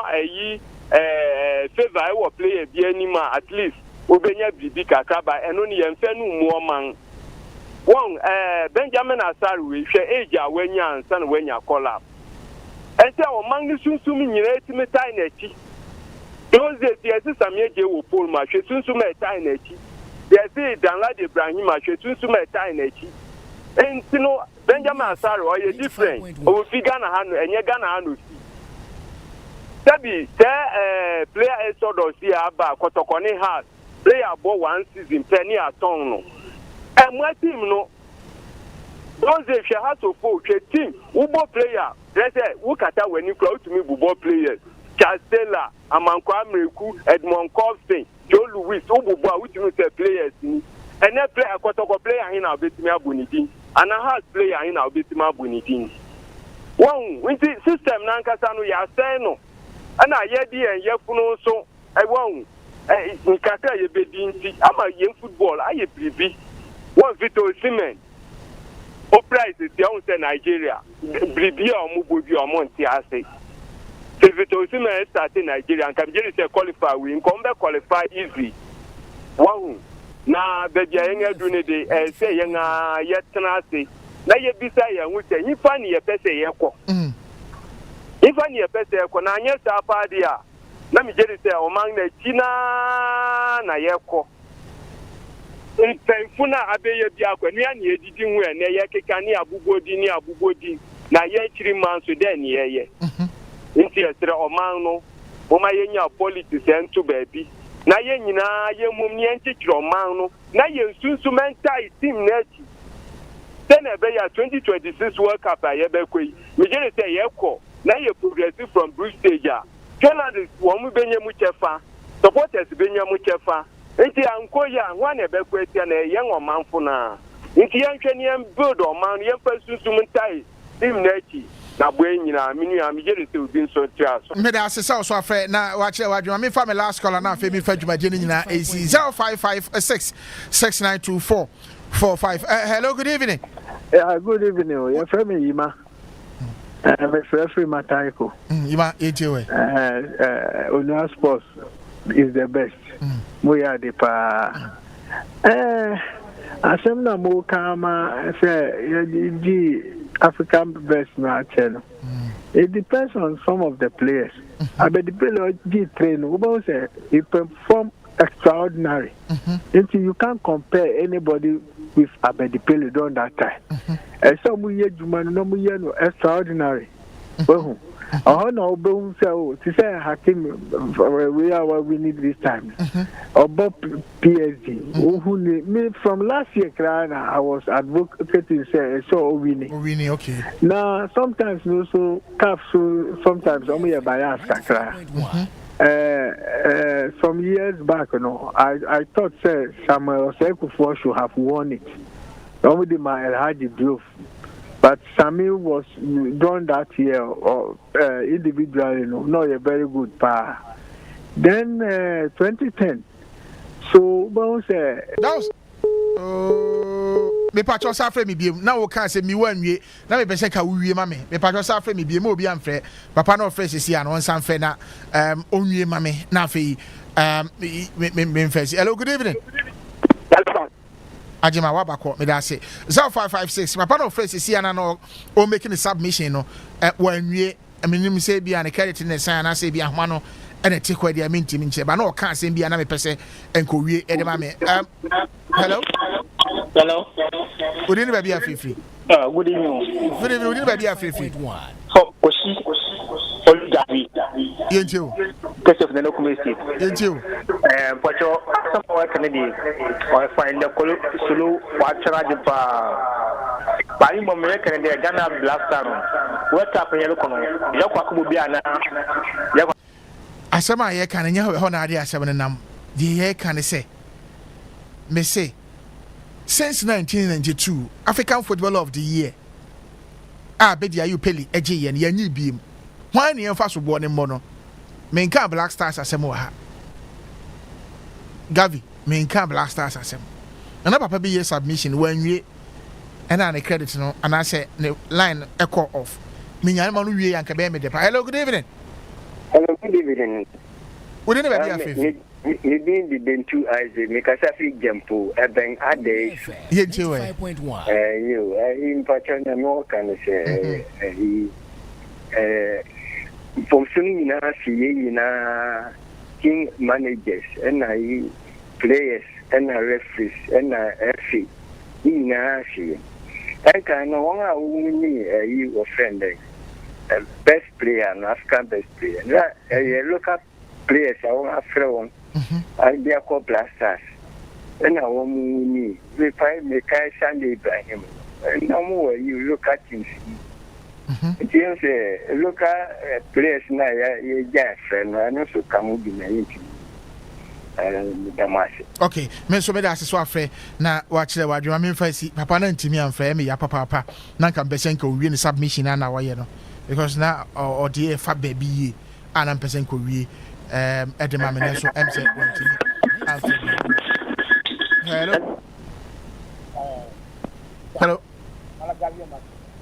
favor e wo player bi anima at least obenya bibi kaka ba eno ne yemfe no muo man won Benjamin Asare we hwe age a wanya ansa na wanya collab enti o man ni sunsum nyina etime tai na chi those days yes samieje wo pole ma hwe sunsum e tai na chi. They say Danlad Ibrahim Ashwetunsu Meta in Echi. And you know, Benjamin Asare or you different. Or if Ghana Hanu and your Ghana Hanu. Sabi, player Exodus here about Kotokone has player about 1 season, penny at Tono. And what team no? Those if you have to follow a team, Ubo player, they say, look at that when you close to me, Ubo players. Chastela, Amankwa Mreku, Edmond Costin. Joe Louis, Obuba, which you say players, and that player, Kotoko player in our Betima Bunidin, and a house player in our Betima Bunidin. One, with the system, Nankasano, Yaseno, and I yedi and Yafuno, so I won't. In Kaka, you bedin, I'm a young football, I be. One Vito Cement. Opera is the own Nigeria. Bribia or Mububi or Monty, I say. If it was start in Nigeria and can just qualify, we come back qualify easy. Wow. Now, the young Dunity, say, young, yet can I say, now you be say, and we say, you find your pese echo. If I need a pese echo, now yes, our party. Let me just say, among the China, Nayako. In Funa Abbey Biako, near Yedin, where Nayakani Abugodi, now yet 3 months with then, yeah. Inti esere omano moma yenya politics ento baby na yenyina yemum ye ntikiro omano na yensunsumentai team nechi then ebe ya 2026 World Cup ayebekoi me jere say yeko na ye progressive from group stage a journalists wo mu benye mu chefa supporters benye mu chefa inti anko ya nwa na ebekoi tia na ye ngomanfo na inti yenhwe ne build omano ye fa sunsumentai team nechi na bwenyina minu ya mijere se ubin so triaso me da asesa so afre na wache wadwuma me fa me last call na fa me fa dwumaje ni nyina AC 0556 6924 45. Hello, good evening. Good evening. Your friend Yima. I'm a free Mataiko. Yima AJW. Onua Sports is the best. Moya de pa. Asem na mo kama say African best match. It depends on some of the players. I bet the player train. Who say he perform extraordinary. Until you can't compare anybody with Abedi Pele during that time. And some year Juman no extraordinary. Oh no, boom so to say Hakim we are what we need this time. About PSG. Who me from last year I was advocating say so winning. Okay. Now sometimes also sometimes only a bias some years back, I thought say Samuel Osei should have won it. Only my El Hadji Diouf. But Samuel was done that year or individually, not a very good par. Then 2010. So bounce that was me patch safre me biem na wo kan se mi wanwie na me pese ka wuwie ma me patch safre me biem obi amfre papa na ofre sisi an on san fe na onwie ma me na fe me mfesi. Hello, good evening. Ajima wabako me da say 0556 papa na ofre sisi an na o making the submission no wanwie menim say bia na credit na san na say bia homa no ene te kwa dia mentimi nche ba na o kan se bia na me pese enkowie e de ma me. Hello. Good evening, baby. Afifi. Good evening. Good evening. Good evening, baby. Afifi. So, Koshi, Oludavi. Yentiu. Question of the local state. Yentiu. But your some Canadian, I find the Sulu, Watchara de Pa. Bari American and the Ghana Blaster. What happened? Yoko Biana. Asama ye kan nya ho na ade asem nam. The ye kan say. Me say since 1992 African Footballer of the Year bedia you peli eje ye na yanyi biem hwan ne emfa so bo ne mo no menka Black Stars asem wa ha Gavi menka Black Stars asem na papa bi ye submission wanwie na ne credit no ana say ne line echo off menya ma no wie yanka be me de pa. Hello, good evening. Hello, good evening. What did you have? Maybe the two eyes, make us a free jumpo, a bang a day. 5.1. You, in Pachana, no can say, from soon enough, king managers, and I players, and I referees, and I FA, in Ashi. I can no longer only you offending. Best player, an African best player. Look up players, I want to throw. I be a couple of stars. And I want me. We find me Sunday Ibrahim. And no more you look at him. James, look at players now, you're just friend. I know so come with me. Okay, men so me da so afre na wa kire wa dwuma me fa si papa na ntimi amfra me ya papa na kan pesen ko wie ni submission na wa ye no because na o de fa ba bi ye ana pesen ko wie edema me so MC ntimi afre.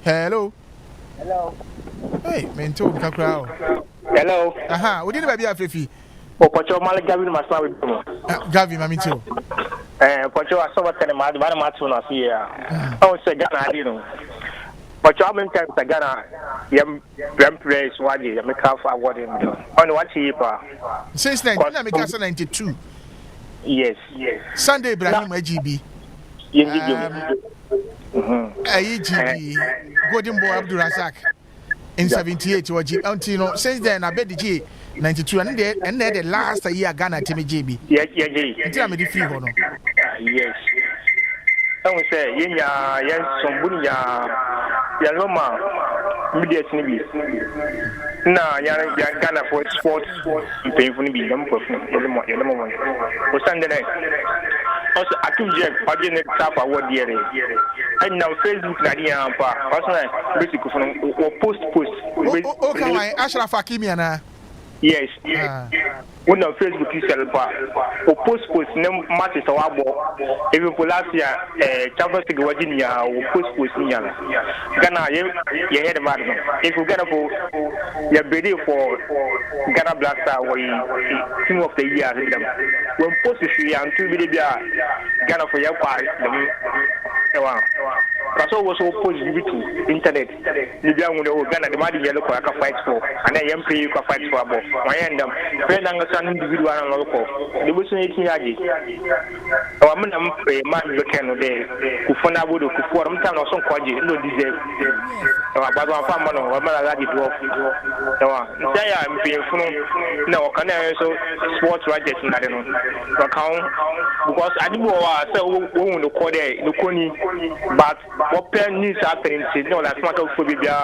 Hello. Hey, men to kakra. Hello. Aha, we didn't be afrefi. Pocho Mala Gavin must have Gavin, Mammy too. Pocho, I saw what kind of Matuna here. Oh, it's a Ghana, I didn't. But how many times I got a young place, why did I make half a word in on what cheaper? Since 1992. Yes. Sunday, Ibrahim, AGB. AGB, Golden Boy Abdul Razak in 78 until since then, I bet the G. 92 and then the last year Ghana Timmy JB. Yes. Until I'm the free honor. Yes. I would say, yes, some Bunya, Yaloma, media snibby. Now, Ghana for sports and pay for me, young person, for Sunday night. Also, I took Jack, I didn't tap a word here. And now Facebook, Nadia, personal, basically, or post. Okay, Ashraf Hakimiana. Yes. When on Facebook you sell or post name matches or abo. Even for last year, Champions League Virginia or post Ghana, you heard about them. If you get for you're ready for Ghana Black Star or team of the year, when post is and 2 million Ghana for your part. so was so post to internet ni bia hu no Ghana the madi yellow ko aka fight for and then yam pay ko fight for abo why ndam friend nga san individual na loko the busu ni tin yaji o am na pay man look no de ku fona bodo ku for mtam na so kwaji no deserve o abado afa mo no wa mala ladi do wa ntaya mpin funu na o kana so sports writers na de no account because adibo wa say wo no ko de no koni but what pen news happening no that's not of bibia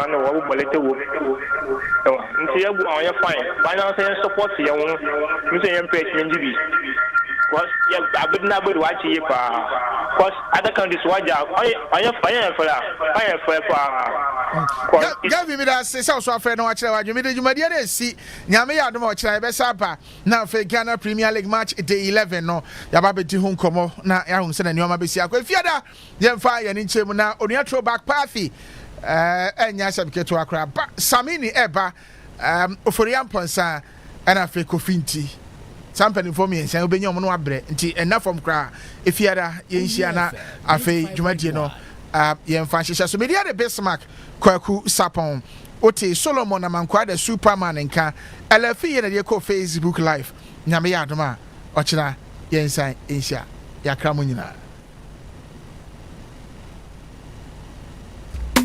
no wo bolete wo nti ya bu on ya fine final say support ya won mi say yam page njibi because ya abidna bodo wa chi pa because other countries waja aya for Gavi mi da se so afre no akire wa dwumi de dwumadi na si nyame ya adom okire be sapa na fe Ghana Premier League match day 11 no ya ba beti hu nkomo na ya hu se na nioma be si akwa fiada ye mfa ya ni nchemu na onua throwback party enya sabiketo akra samini eba oforiam ponsa ana fe kofinti sampani for me nsan obenya omo no abre nti ena from kra efiada ye nhia na afi dwumadi no ye mfa hyehyɛ so media de Bismarck Kwaku Sarpong oti Solomon na mankwa da Superman nka elefi ye na de ko Facebook live nyame ya adoma ɔkyena ye nsan nhia yakra mo nyina